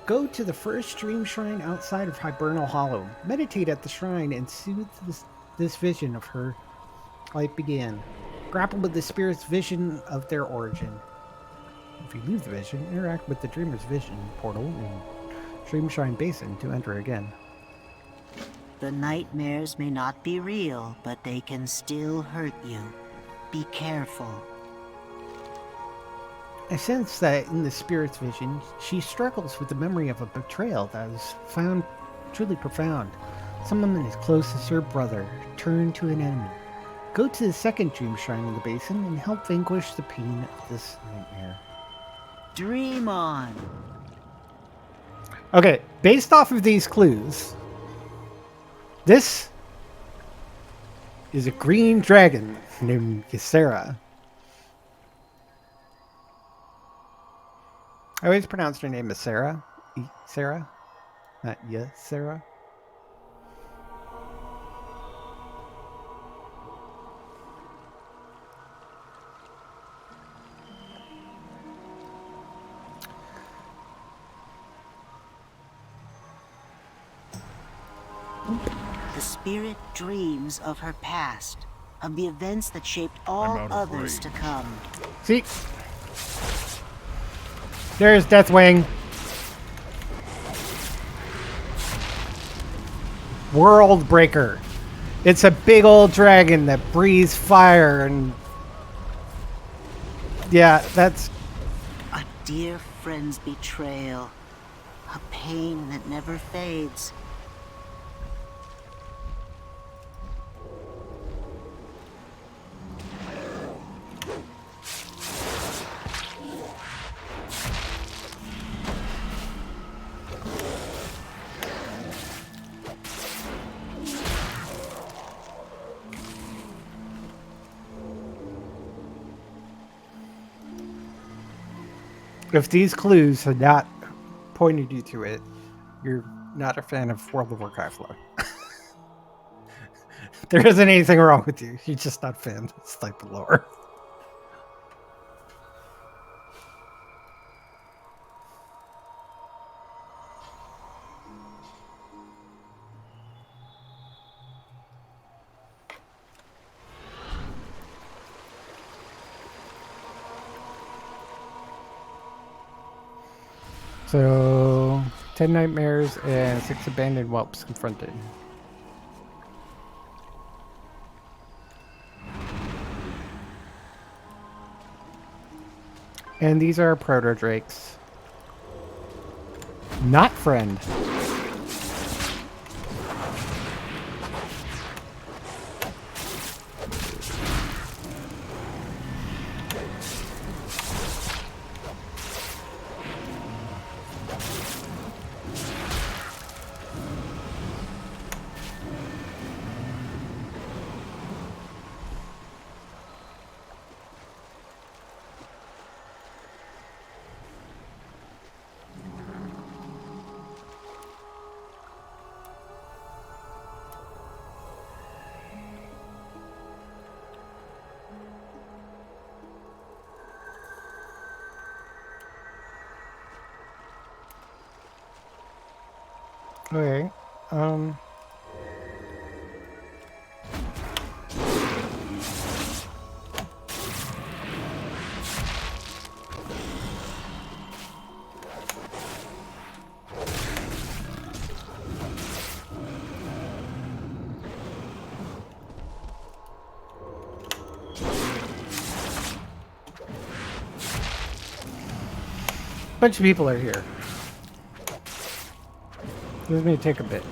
Go to the first dream shrine outside of Hibernal Hollow. Meditate at the shrine and soothe this vision of her life began. Grapple with the spirit's vision of their origin. If you lose the vision, interact with the dreamer's vision portal in Dream Shrine Basin to enter again. The nightmares may not be real, but they can still hurt you. Be careful. I sense that in the spirit's vision, she struggles with the memory of a betrayal that is found truly profound. Someone as close as her brother turned to an enemy. Go to the second dream shrine in the basin and help vanquish the pain of this nightmare. Dream on. Okay, based off of these clues, this is a green dragon named Ysera. I always pronounce her name as Sarah. Sarah? Not Ysera. The spirit dreams of her past, of the events that shaped all others to come. See? There's Deathwing. World Breaker. It's a big old dragon that breathes fire and... Yeah, that's... A dear friend's betrayal. A pain that never fades. If these clues had not pointed you to it, you're not a fan of World of Warcraft lore. There isn't anything wrong with you. You're just not a fan of this type of lore. So, 10 nightmares and 6 abandoned whelps confronted. And these are proto-drakes. Not friend. Okay, bunch of people are here. This may take a bit.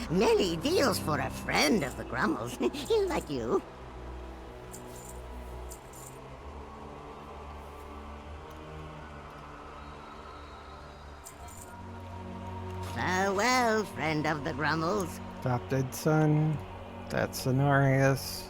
Many deals for a friend of the Grummles, like you. Farewell, friend of the Grummles. Adopted son. That's Cenarius.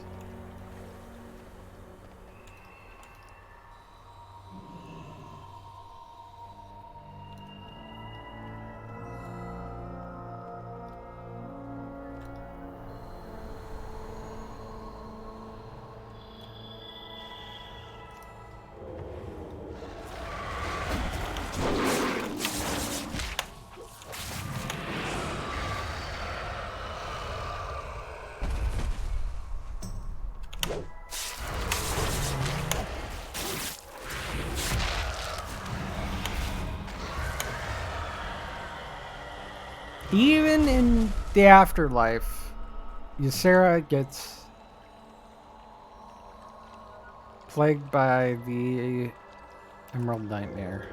Even in the afterlife, Ysera gets plagued by the Emerald Nightmare.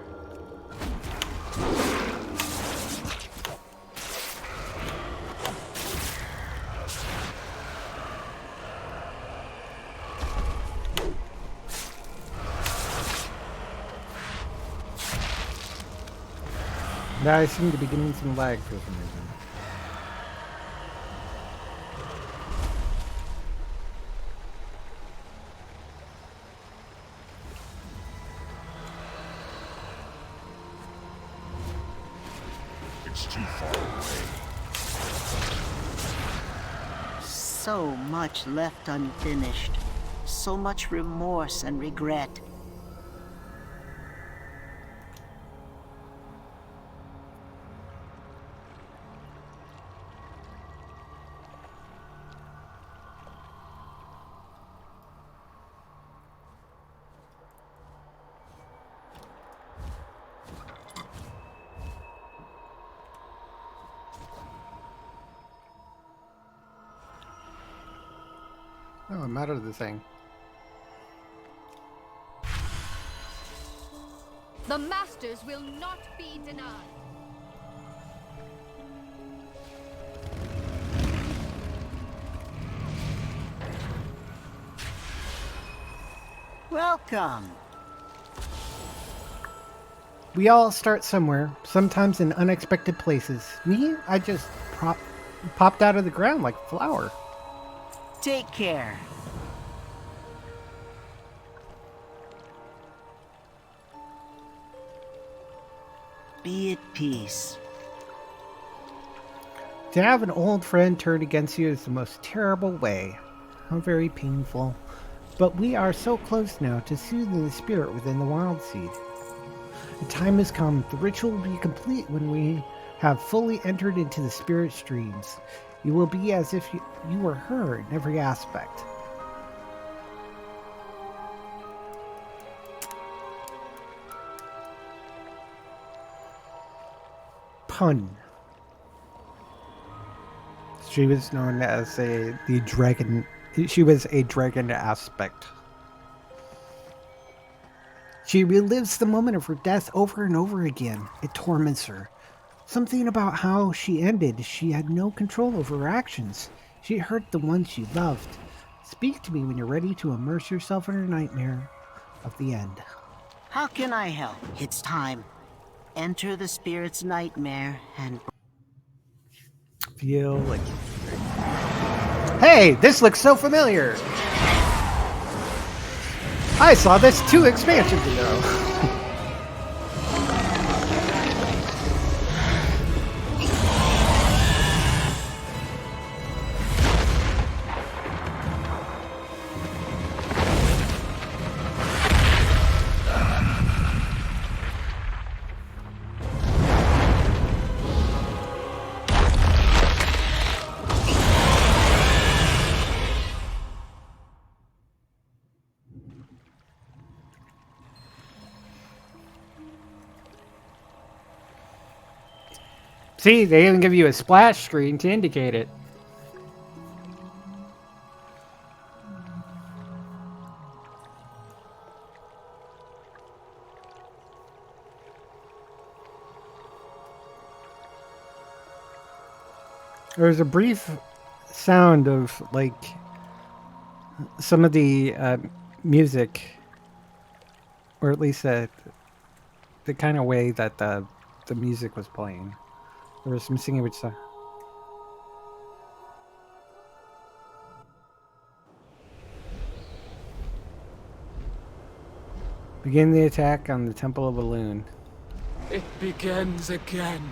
Now I seem to be getting some lag for some reason. It's too far away. So much left unfinished. So much remorse and regret. Oh, I'm out of the thing. The Masters will not be denied. Welcome. We all start somewhere, sometimes in unexpected places. Me, I just popped out of the ground like a flower. Take care. Be at peace. To have an old friend turned against you is the most terrible way. How very painful. But we are so close now to soothing the spirit within the Wild Seed. The time has come. The ritual will be complete when we have fully entered into the spirit streams. You will be as if you were her in every aspect. Pun. She was known as the dragon. She was a dragon aspect. She relives the moment of her death over and over again. It torments her. Something about how she ended. She had no control over her actions. She hurt the ones she loved. Speak to me when you're ready to immerse yourself in her nightmare of the end. How can I help? It's time. Enter the spirit's nightmare and... Feel like... Hey, this looks so familiar! I saw this 2 expansions ago. See, they even give you a splash screen to indicate it. There was a brief sound of like some of the music, or at least the kind of way that the music was playing. There was some singing which song. Begin the attack on the Temple of Elune. It begins again.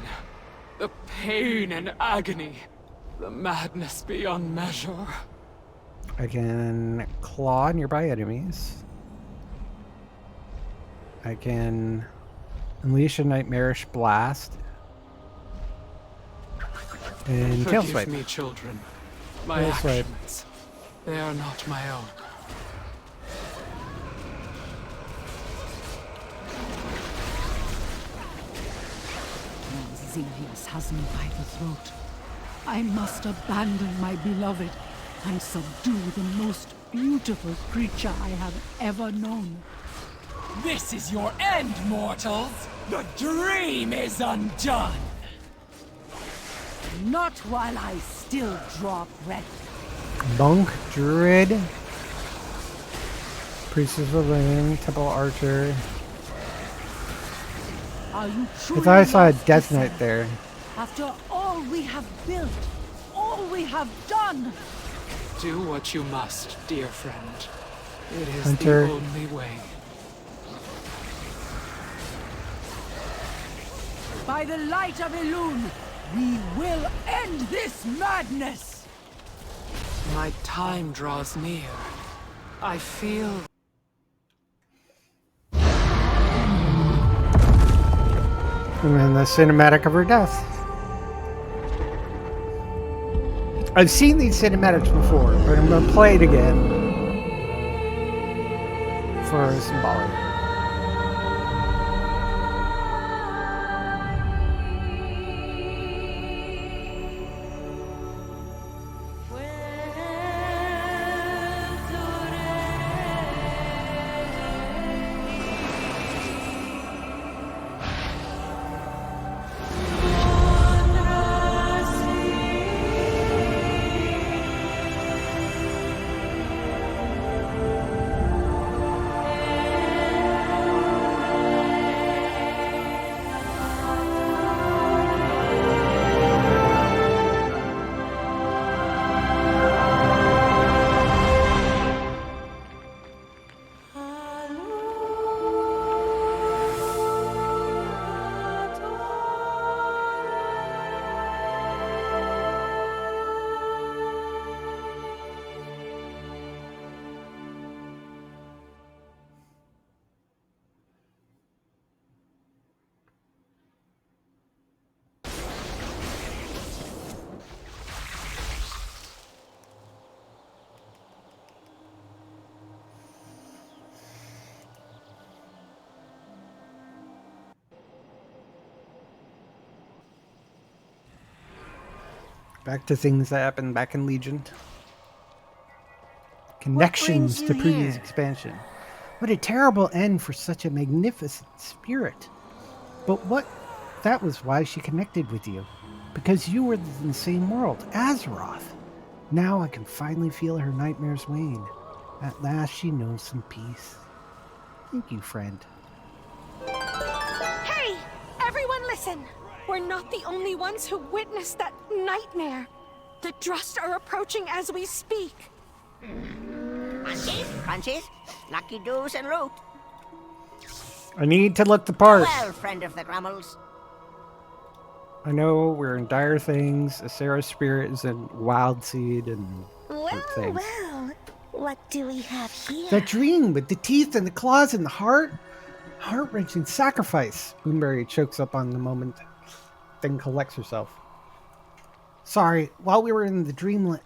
The pain and agony. The madness beyond measure. I can claw nearby enemies. I can unleash a nightmarish blast. And tail Forgive swipe. me, children. My Tail swipe. actions. They are not my own. Xilius has me by the throat. I must abandon my beloved and subdue the most beautiful creature I have ever known. This is your end, mortals! The dream is undone! Not while I still draw breath. Monk, Druid, Priestess of Elune, Temple Archer. Are you I truly thought I saw a lost to Death self? Knight there. After all we have built, all we have done. Do what you must, dear friend. It is Hunter. the only way. By the light of Elune, we will end this madness! My time draws near. I feel... And then the cinematic of her death. I've seen these cinematics before, but I'm going to play it again for symbolic. Back to things that happened back in Legion. Connections to previous expansion. What a terrible end for such a magnificent spirit. But that was why she connected with you. Because you were in the same world, Azeroth. Now I can finally feel her nightmares wane. At last she knows some peace. Thank you, friend. Hey! Everyone listen! We're not the only ones who witnessed that nightmare. The Drust are approaching as we speak. Munchies, crunchies, lucky doos and loot. I need to look the part. Well, friend of the Grummles. I know we're in dire things. Asera's spirit is in Wild Seed and things. Well, what do we have here? That dream with the teeth and the claws and the heart. Heart-wrenching sacrifice. Boomberry chokes up on the moment, then collects herself. Sorry, while we were in the Dreamland,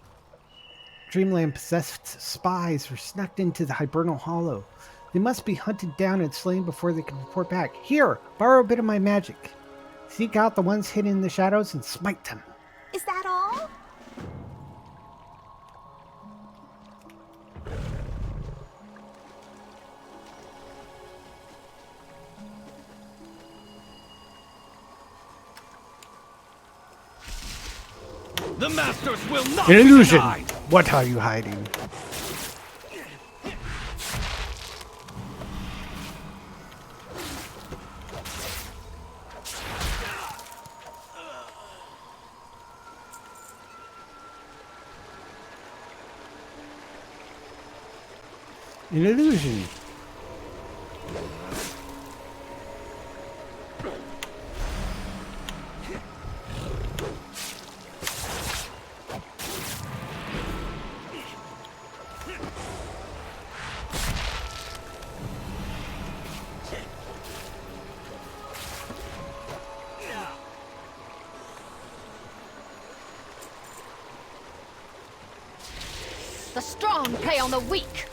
possessed spies were snuck into the Hibernal Hollow. They must be hunted down and slain before they can report back. Here, borrow a bit of my magic. Seek out the ones hidden in the shadows and smite them. Is that all? The Masters will not An be illusion! denied. What are you hiding? An illusion. The strong prey on the weak.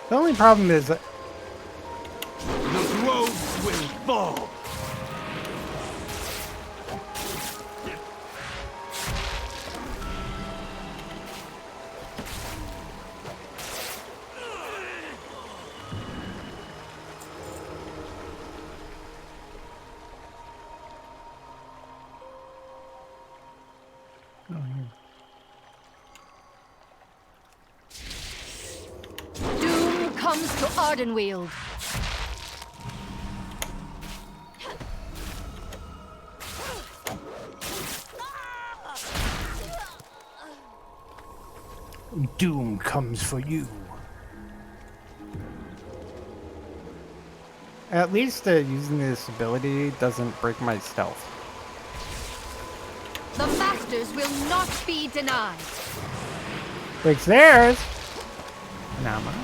The only problem is that The groves will fall. Doom comes to Ardenweald. doom comes for you. At least using this ability doesn't break my stealth. The Masters will not be denied. Breaks theirs. Now I'm out.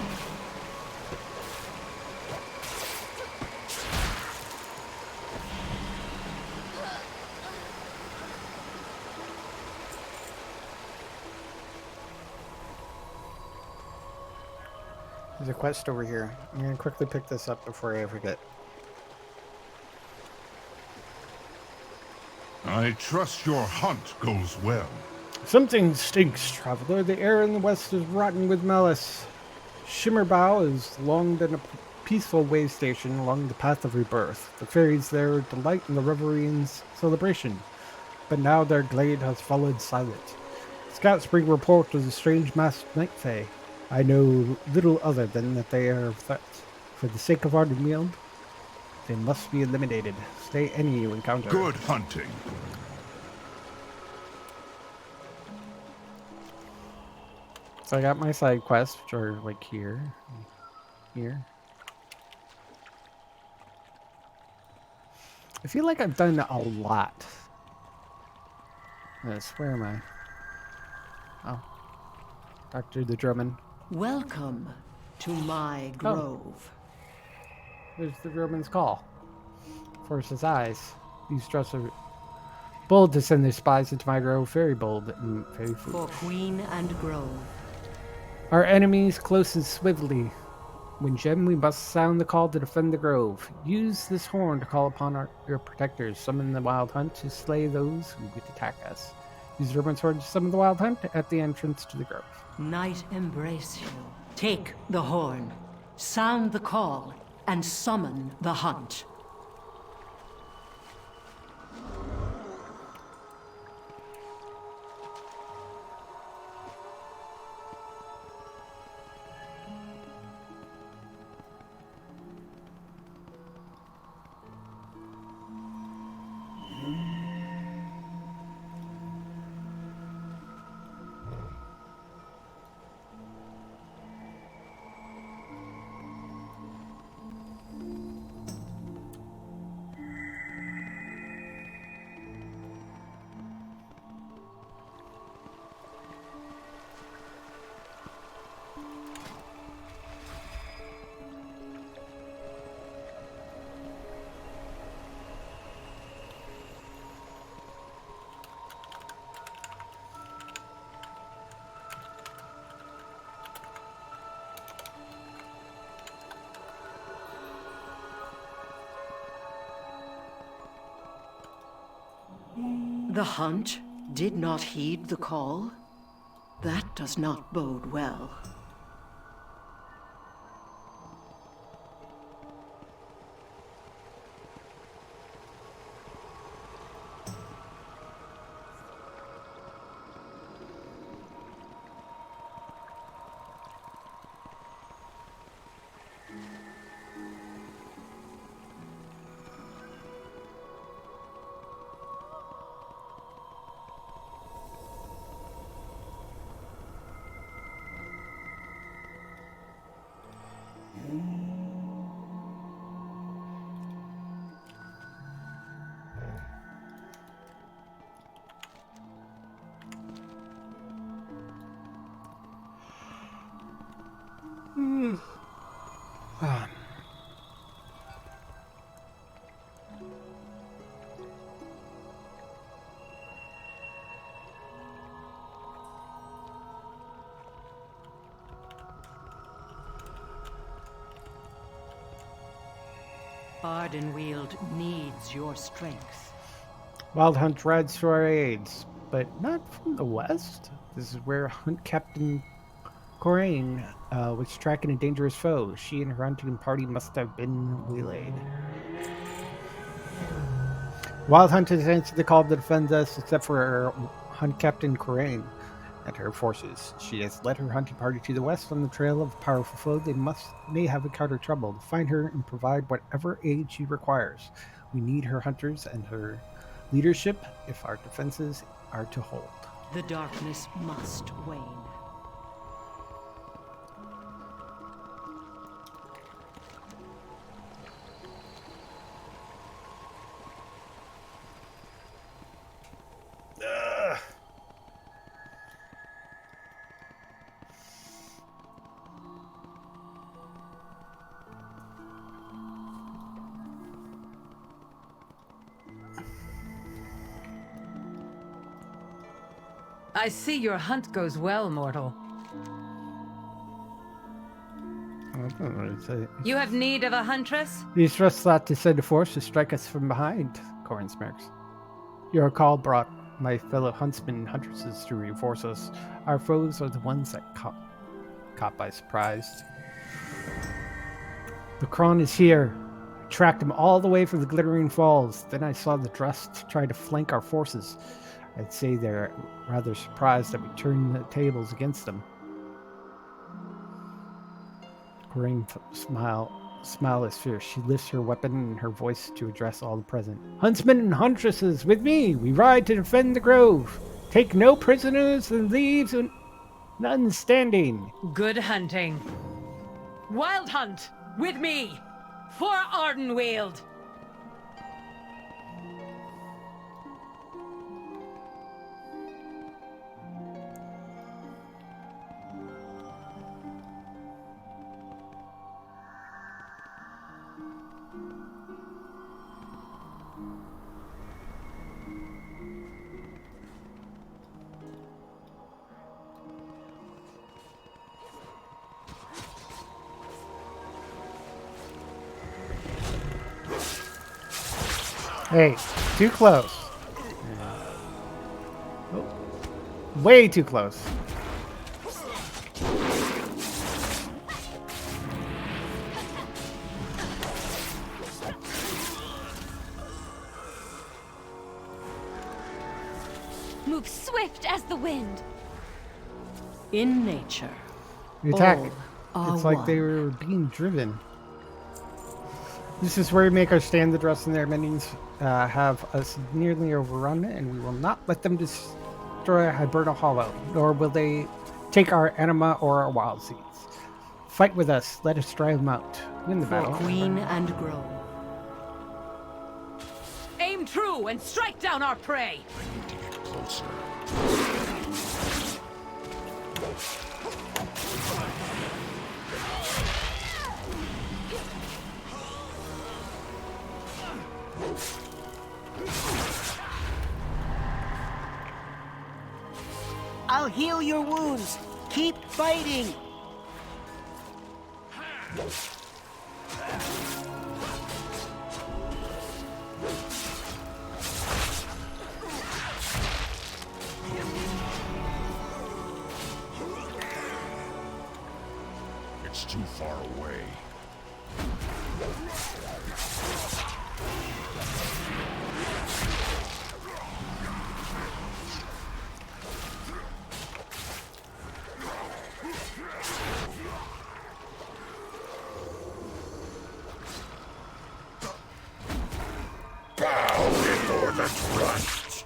There's a quest over here. I'm gonna quickly pick this up before I forget. I trust your hunt goes well. Something stinks, traveler. The air in the west is rotten with malice. Shimmerbow has long been a peaceful way station along the path of rebirth. The fairies there delight in the revelry and celebration, but now their glade has fallen silent. Scouts bring report of the strange masked night fae. I know little other than that they are a threat. For the sake of Ardenweald, they must be eliminated. Slay any you encounter. Good hunting. So I got my side quests, which are like here. I feel like I've done a lot. Yes, where am I? Oh. Dr. the Drummond. Welcome to my grove. There's the Drummond's call. Forces eyes. These drugs are bold to send their spies into my grove. Very bold and very foolish. For Queen and Grove. Our enemies close and swiftly. When Gem, we must sound the call to defend the grove. Use this horn to call upon your protectors. Summon the wild hunt to slay those who would attack us. Use the Drummond's horn to summon the wild hunt at the entrance to the grove. Night embrace you. Take the horn, sound the call, and summon the hunt. The hunt did not heed the call? That does not bode well. Ardenweald needs your strength. Wild Hunt rides to our aids, but not from the west. This is where Hunt Captain Coraine was tracking a dangerous foe. She and her hunting party must have been waylaid. Wild Hunt has answered the call to defend us, except for her Hunt Captain Coraine and her forces. She has led her hunting party to the west on the trail of a powerful foe. They may have encountered trouble. To find her and provide whatever aid she requires. We need her hunters and her leadership if our defenses are to hold. The darkness must wane. I see your hunt goes well, mortal. You have need of a huntress? These thrusts thought to send a force to strike us from behind, Corin smirks. Your call brought my fellow huntsmen and huntresses to reinforce us. Our foes are the ones that caught by surprise. The Kron is here. I tracked him all the way from the Glittering Falls. Then I saw the Drust try to flank our forces. I'd say they're rather surprised that we turned the tables against them. Coraine smile is fierce. She lifts her weapon and her voice to address all the present. Huntsmen and huntresses, with me! We ride to defend the grove. Take no prisoners and leave none standing. Good hunting. Wild Hunt, with me! For Ardenweald! Hey, too close. Oh, way too close. Move swift as the wind. In nature, The attack, all it's are like they were being driven. This is where we make our stand. The Drust and their minions have us nearly overrun, and we will not let them destroy Hibernal Hollow, nor will they take our anima or our wild seeds. Fight with us. Let us drive them out. Win the for battle. Queen and Grove. Aim true and strike down our prey! I need to get closer. I'll heal your wounds. Keep fighting. at rest.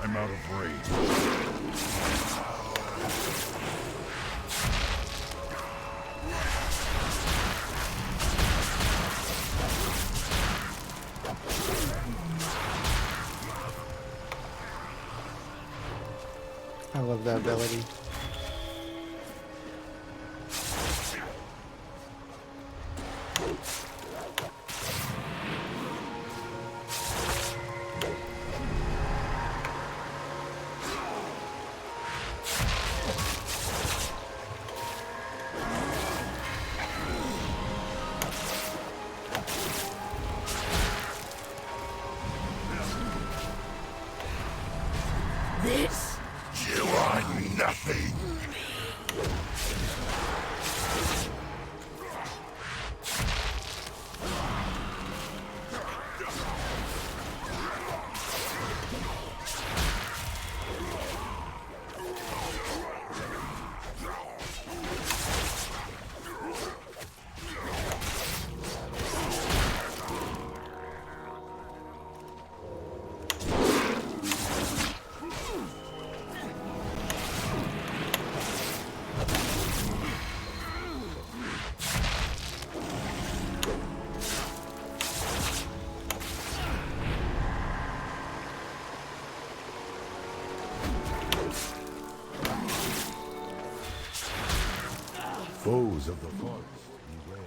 I'm out of range. I love that ability. This? You are nothing. Foes of the forest, beware.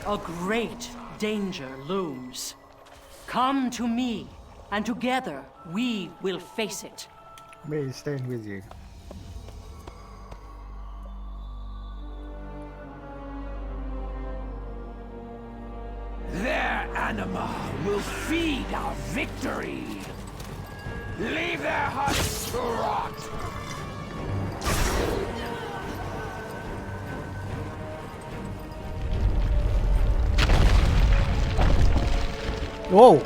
A great danger looms. Come to me, and together we will face it. May I stand with you. Their anima will feed our victory. Leave their huts to rot. Whoa!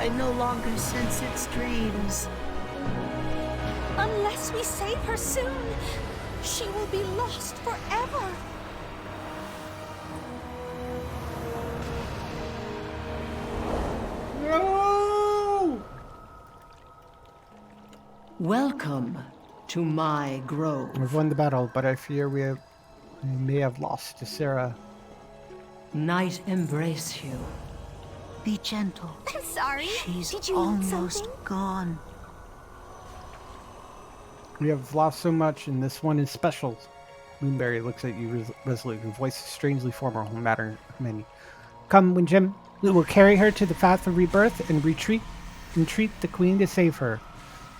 I no longer sense its dreams. Unless we save her soon, she will be lost forever. No! Welcome to my grove. We've won the battle, but I fear we may have lost to Sarah. Night embrace you. Be gentle. I'm sorry. She's Did you need almost something? gone. We have lost so much, and this one is special. Moonberry looks at you resolutely, her voice is strangely formal, no matter many. Come, Windjam. We will carry her to the path of rebirth and entreat the Queen to save her.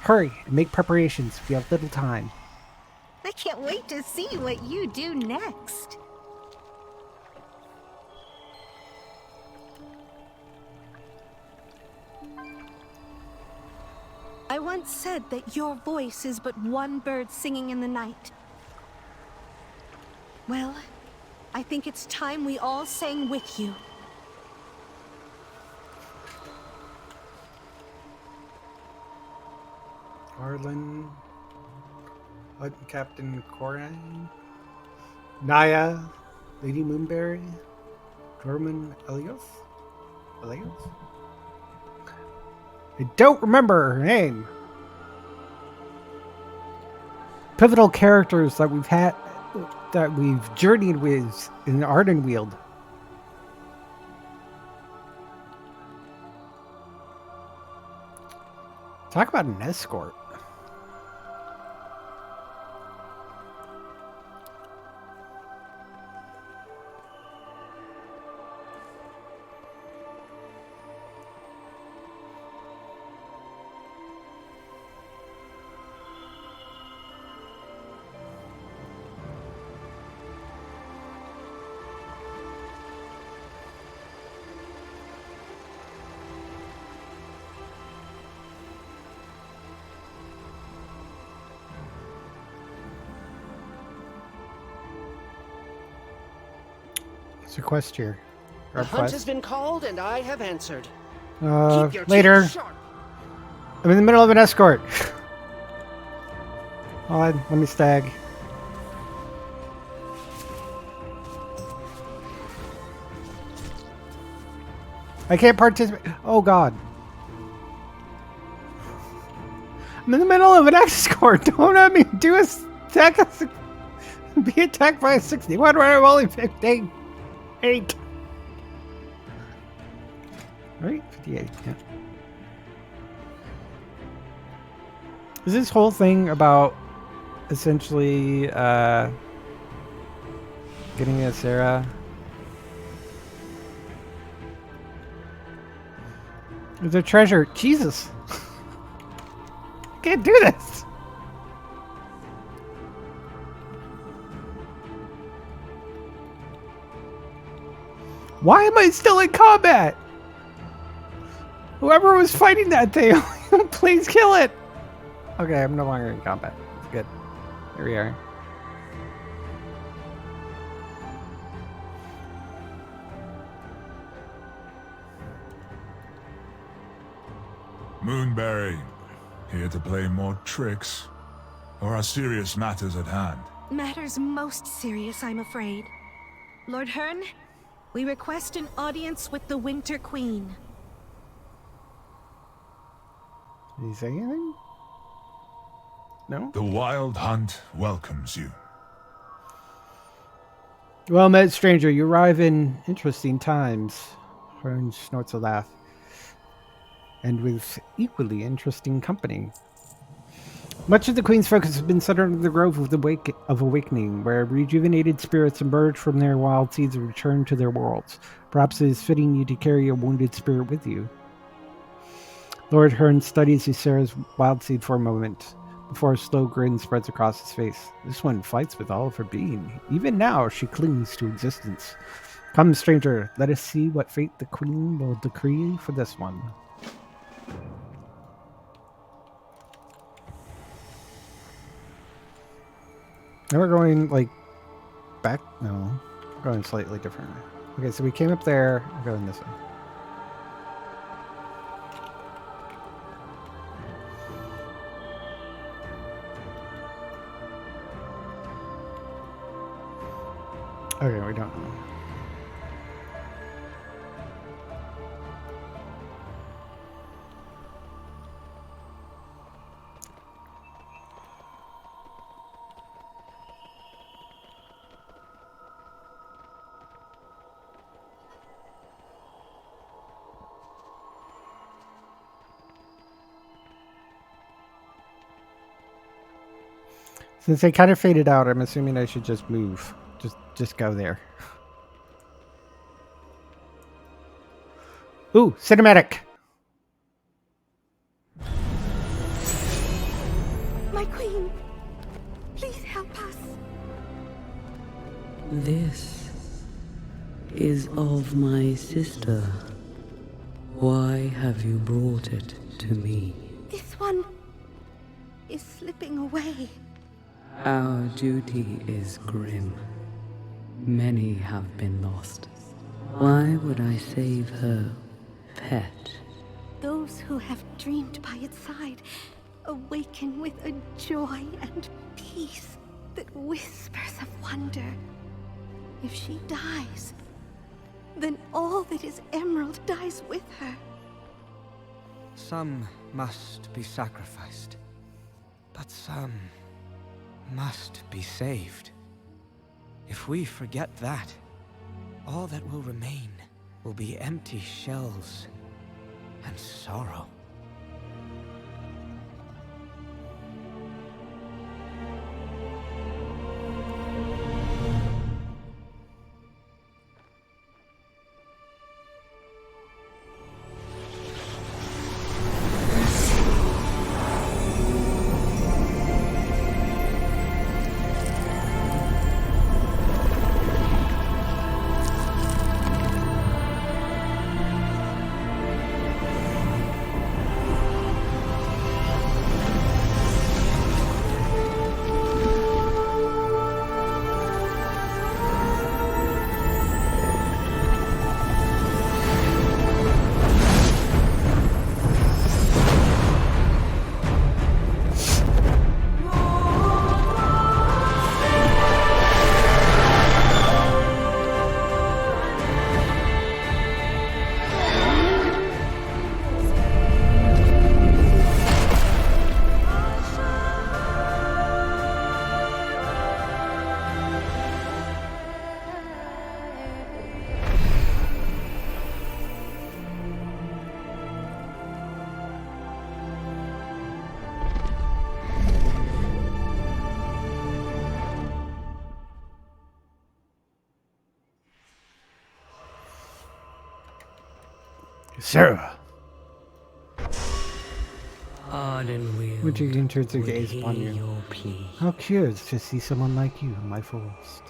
Hurry and make preparations. We have little time. I can't wait to see what you do next. I once said that your voice is but one bird singing in the night. Well, I think it's time we all sang with you. Arlen, Captain Coran, Naya, Lady Moonberry, Dorman Elios? I don't remember her name. Pivotal characters that we've journeyed with in Ardenweald. Talk about an escort. What's your quest here? The hunt has been called, and I have answered. Later. I'm in the middle of an escort. Hold on, let me stag. I can't participate. Oh God. I'm in the middle of an escort. Don't let me do a attack. Be attacked by a 61 when I'm only 15. 8. Right? 58, yeah. Is this whole thing about essentially getting at Sarah? There's a treasure. Jesus. I can't do this. Why am I still in combat? Whoever was fighting that thing, please kill it. Okay, I'm no longer in combat. Good. Here we are. Moonberry, here to play more tricks? Or are serious matters at hand? Matters most serious, I'm afraid. Lord Hearn, we request an audience with the Winter Queen. Did he say anything? No? The Wild Hunt welcomes you. Well met, stranger. You arrive in interesting times. Hearn snorts a laugh. And with equally interesting company. Much of the Queen's focus has been centered on the Grove of Awakening, where rejuvenated spirits emerge from their wild seeds and return to their worlds. Perhaps it is fitting you to carry a wounded spirit with you. Lord Hearn studies Ysera's wild seed for a moment, before a slow grin spreads across his face. This one fights with all of her being. Even now, she clings to existence. Come, stranger, let us see what fate the Queen will decree for this one. Now we're going, like, back? No. We're going slightly different. Okay, so we came up there. We're going this way. Okay, we don't know. Since they kind of faded out, I'm assuming I should just move. Just go there. Ooh, cinematic. My queen, please help us. This is of my sister. Why have you brought it to me? This one is slipping away. Our duty is grim. Many have been lost. Why would I save her pet? Those who have dreamed by its side awaken with a joy and peace that whispers of wonder. If she dies, then all that is Emerald dies with her. Some must be sacrificed, but some must be saved. If we forget that, all that will remain will be empty shells and sorrow. Sarah. Ardenweald Would you enter to gaze will upon hear you? your plea. How curious to see someone like you in my forest.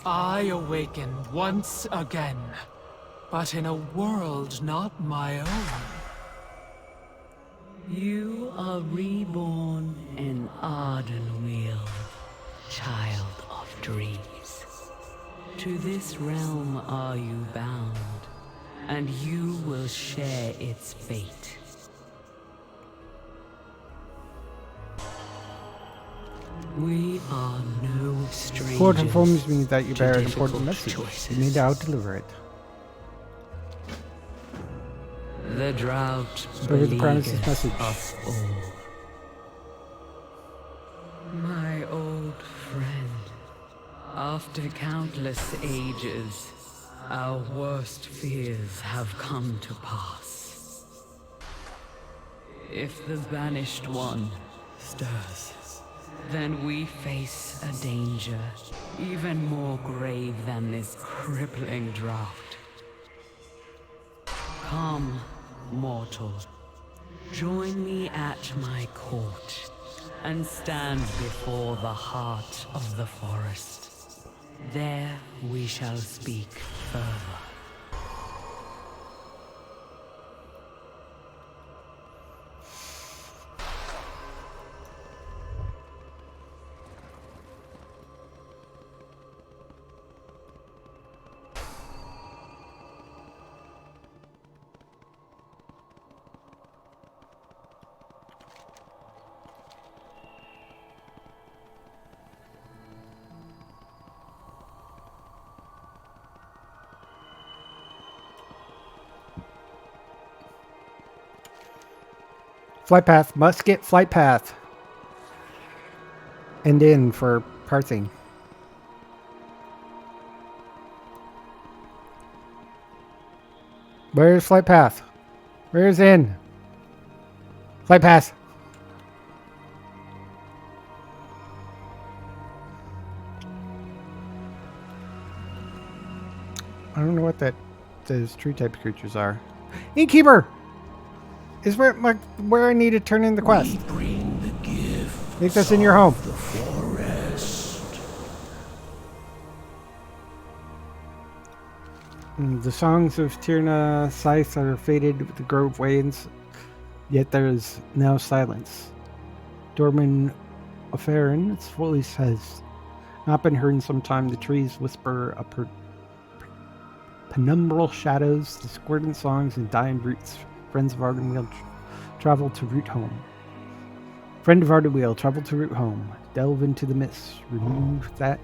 I awaken once again, but in a world not my own. You are reborn in Ardenweald, child of dreams. To this realm are you bound, and you will share its fate. We are no strangers. Court informs me that you to bear an difficult important message. choices. You need to out-deliver it. The drought Deliver the promise's beleaguers message. us all. My old friend, after countless ages, our worst fears have come to pass. If the Banished One stirs, then we face a danger even more grave than this crippling drought. Come, mortal, join me at my court and stand before the heart of the forest. There we shall speak further. Flight path. Must get flight path. And in for parsing. Where's flight path? Where's in? Flight path. I don't know what those tree type creatures are. Innkeeper is where I need to turn in the quest. Bring the gift. I think that's in your home. The forest. The songs of Tirna Scythe are faded with the grove wanes, yet there is now silence. Dorman Ofarin, its voice has not been heard in some time. The trees whisper up her penumbral shadows, discordant songs, and dying roots. Friends of Ardenweald travel to root home. Friend of Ardenweald, travel to root home. Delve into the mists. Remove that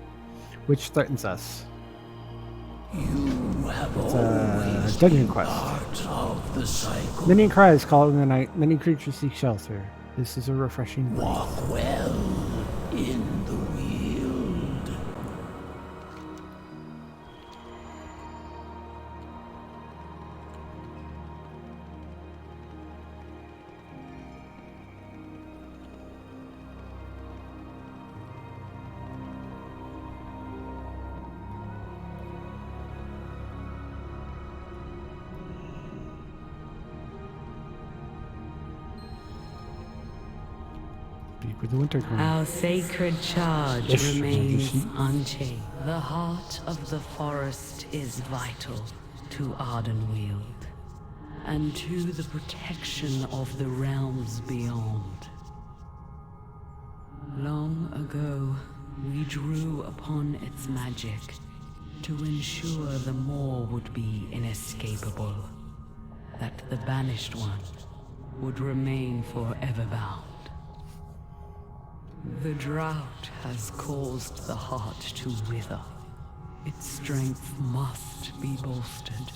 which threatens us. You have It's always a dungeon been quest. part of the cycle. Many cries call in the night. Many creatures seek shelter. This is a refreshing breeze. Walk well in the weald. With the winter coming. Our sacred charge Yes. remains unchanged. The heart of the forest is vital to Ardenweald and to the protection of the realms beyond. Long ago, we drew upon its magic to ensure the moor would be inescapable, that the Banished One would remain forever bound. The drought has caused the heart to wither. Its strength must be bolstered.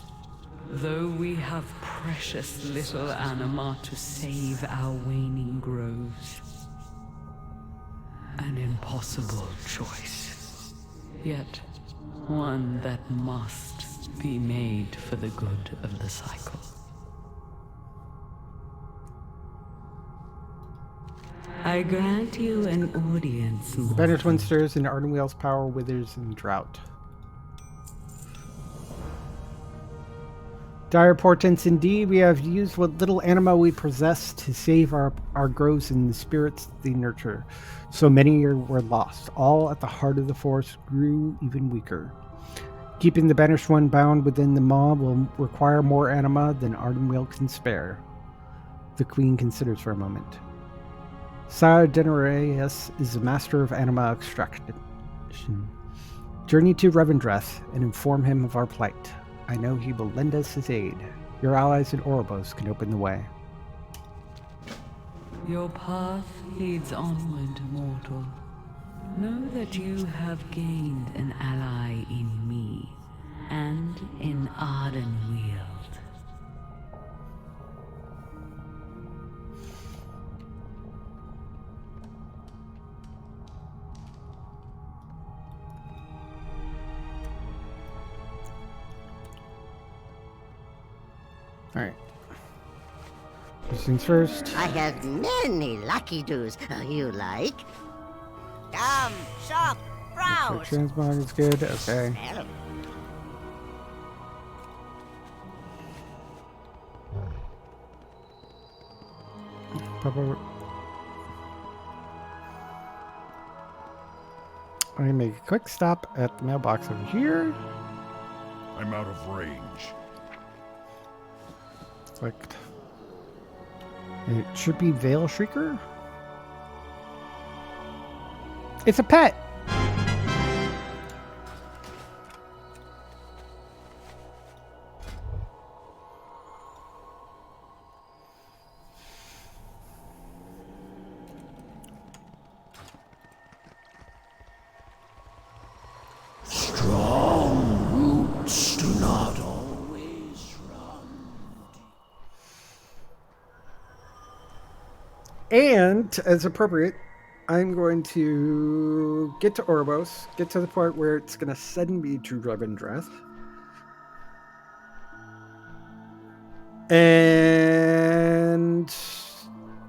Though we have precious little anima to save our waning groves. An impossible choice. Yet, one that must be made for the good of the cycle. I grant you an audience. The Banished One stirs, and Ardenweald's power withers in drought. Dire portents indeed. We have used what little anima we possess to save our groves and the spirits they nurture. So many were lost. All at the heart of the forest grew even weaker. Keeping the Banished One bound within the maw will require more anima than Ardenweald can spare. The Queen considers for a moment. Sire Denereus is a master of anima extraction. Journey to Revendreth and inform him of our plight. I know he will lend us his aid. Your allies in Oribos can open the way. Your path leads onward, mortal. Know that you have gained an ally in me and in Ardenweald. Alright. First things first. I have many lucky do's you like. Come, shop, browse. Transmog is good, okay. Smell. Papa. I'm gonna make a quick stop at the mailbox over here. I'm out of range. Clicked. It should be Veil Shrieker. It's a pet. Strong roots do not always run. And as appropriate, I'm going to get to Oribos, get to the part where it's going to send me to Revendreth. And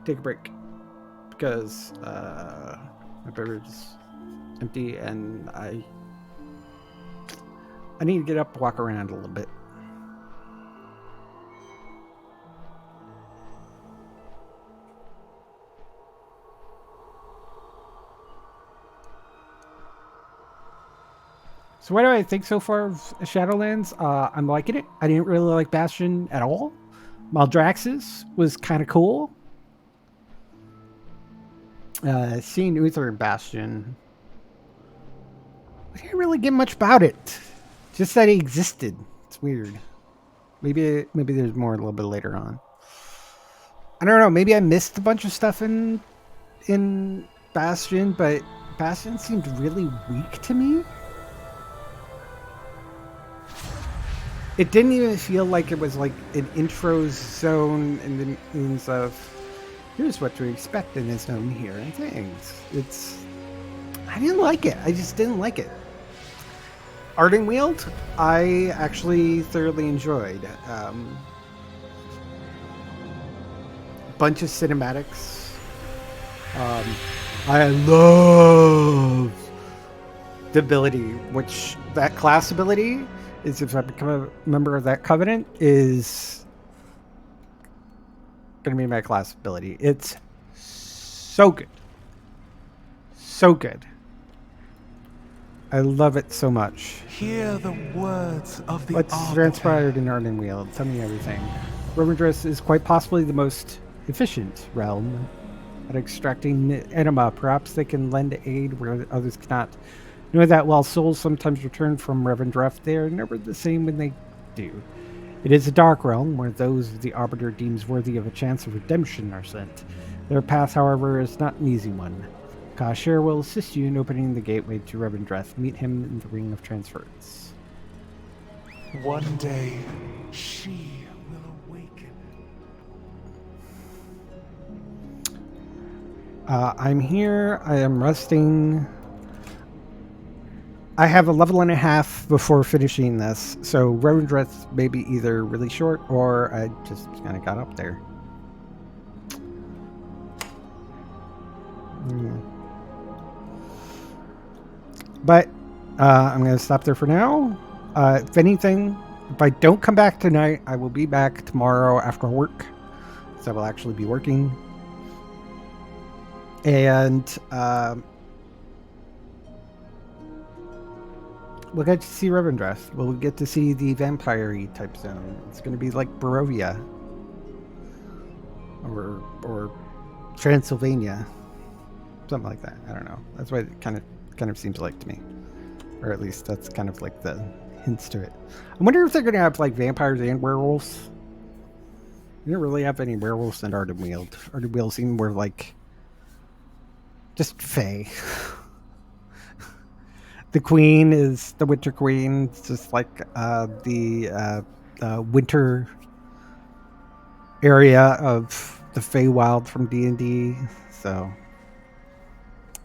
take a break. Because my beverage is empty and I need to get up, walk around a little bit. So what do I think so far of Shadowlands? I'm liking it. I didn't really like Bastion at all. Maldraxxus was kind of cool. Seeing Uther and Bastion, I didn't really get much about it. Just that he existed. It's weird. Maybe there's more a little bit later on. I don't know. Maybe I missed a bunch of stuff in Bastion, but Bastion seemed really weak to me. It didn't even feel like it was like an intro zone in the means of here's what to expect in a zone here and things. I didn't like it. I just didn't like it. Ardenweald, I actually thoroughly enjoyed. Bunch of cinematics. I love the ability, which that class ability is if I become a member of that covenant is going to be my class ability. It's so good. So good. I love it so much. Hear the words of the What's transpired in Ardenweald? Tell me everything. Revendreth is quite possibly the most efficient realm at extracting enema. Perhaps they can lend aid where others cannot. Know that while souls sometimes return from Revendreth, they are never the same when they do. It is a dark realm where those the Arbiter deems worthy of a chance of redemption are sent. Their path, however, is not an easy one. Kashir will assist you in opening the gateway to Revendreth. Meet him in the Ring of Transference. One day, she will awaken. I'm here. I am resting. I have a level and a half before finishing this, so Revendreth may be either really short or I just kind of got up there. But I'm going to stop there for now. If anything, if I don't come back tonight, I will be back tomorrow after work, so I will actually be working. And we'll get to see Revendreth. We'll get to see the vampire-y type zone. It's going to be like Barovia. Or Transylvania. Something like that. I don't know. That's what it kind of seems like to me. Or at least that's kind of like the hints to it. I wonder if they're going to have like vampires and werewolves. We didn't really have any werewolves in Ardenweald. Ardenweald seemed more like just fae. The queen is the Winter Queen. It's just like the winter area of the Feywild from D&D. So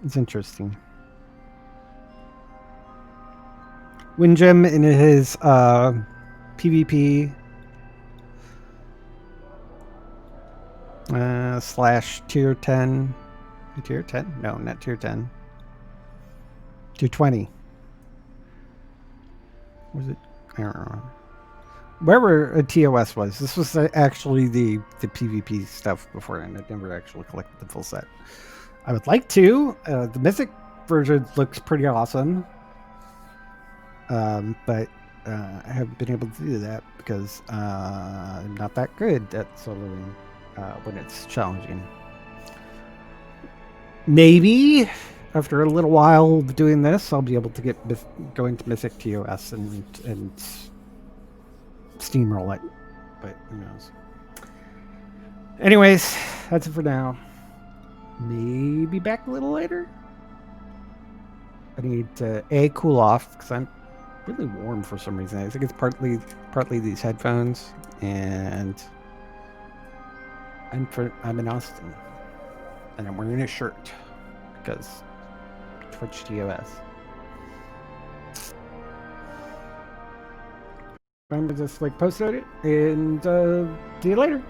it's interesting. Windjam in his PvP / tier 10. Tier 10? No, not tier 10. Tier 20. Was it? I don't know. Wherever a TOS was. This was actually the PvP stuff beforehand. I never actually collected the full set. I would like to. The Mythic version looks pretty awesome. But I haven't been able to do that because I'm not that good at soloing when it's challenging. Maybe after a little while of doing this, I'll be able to go into Mythic TOS and steamroll it. But who knows? Anyways, that's it for now. Maybe back a little later. I need to cool off because I'm really warm for some reason. I think it's partly these headphones, and I'm in Austin. And I'm wearing a shirt because Twitch TOS. I'm just like post it and see you later.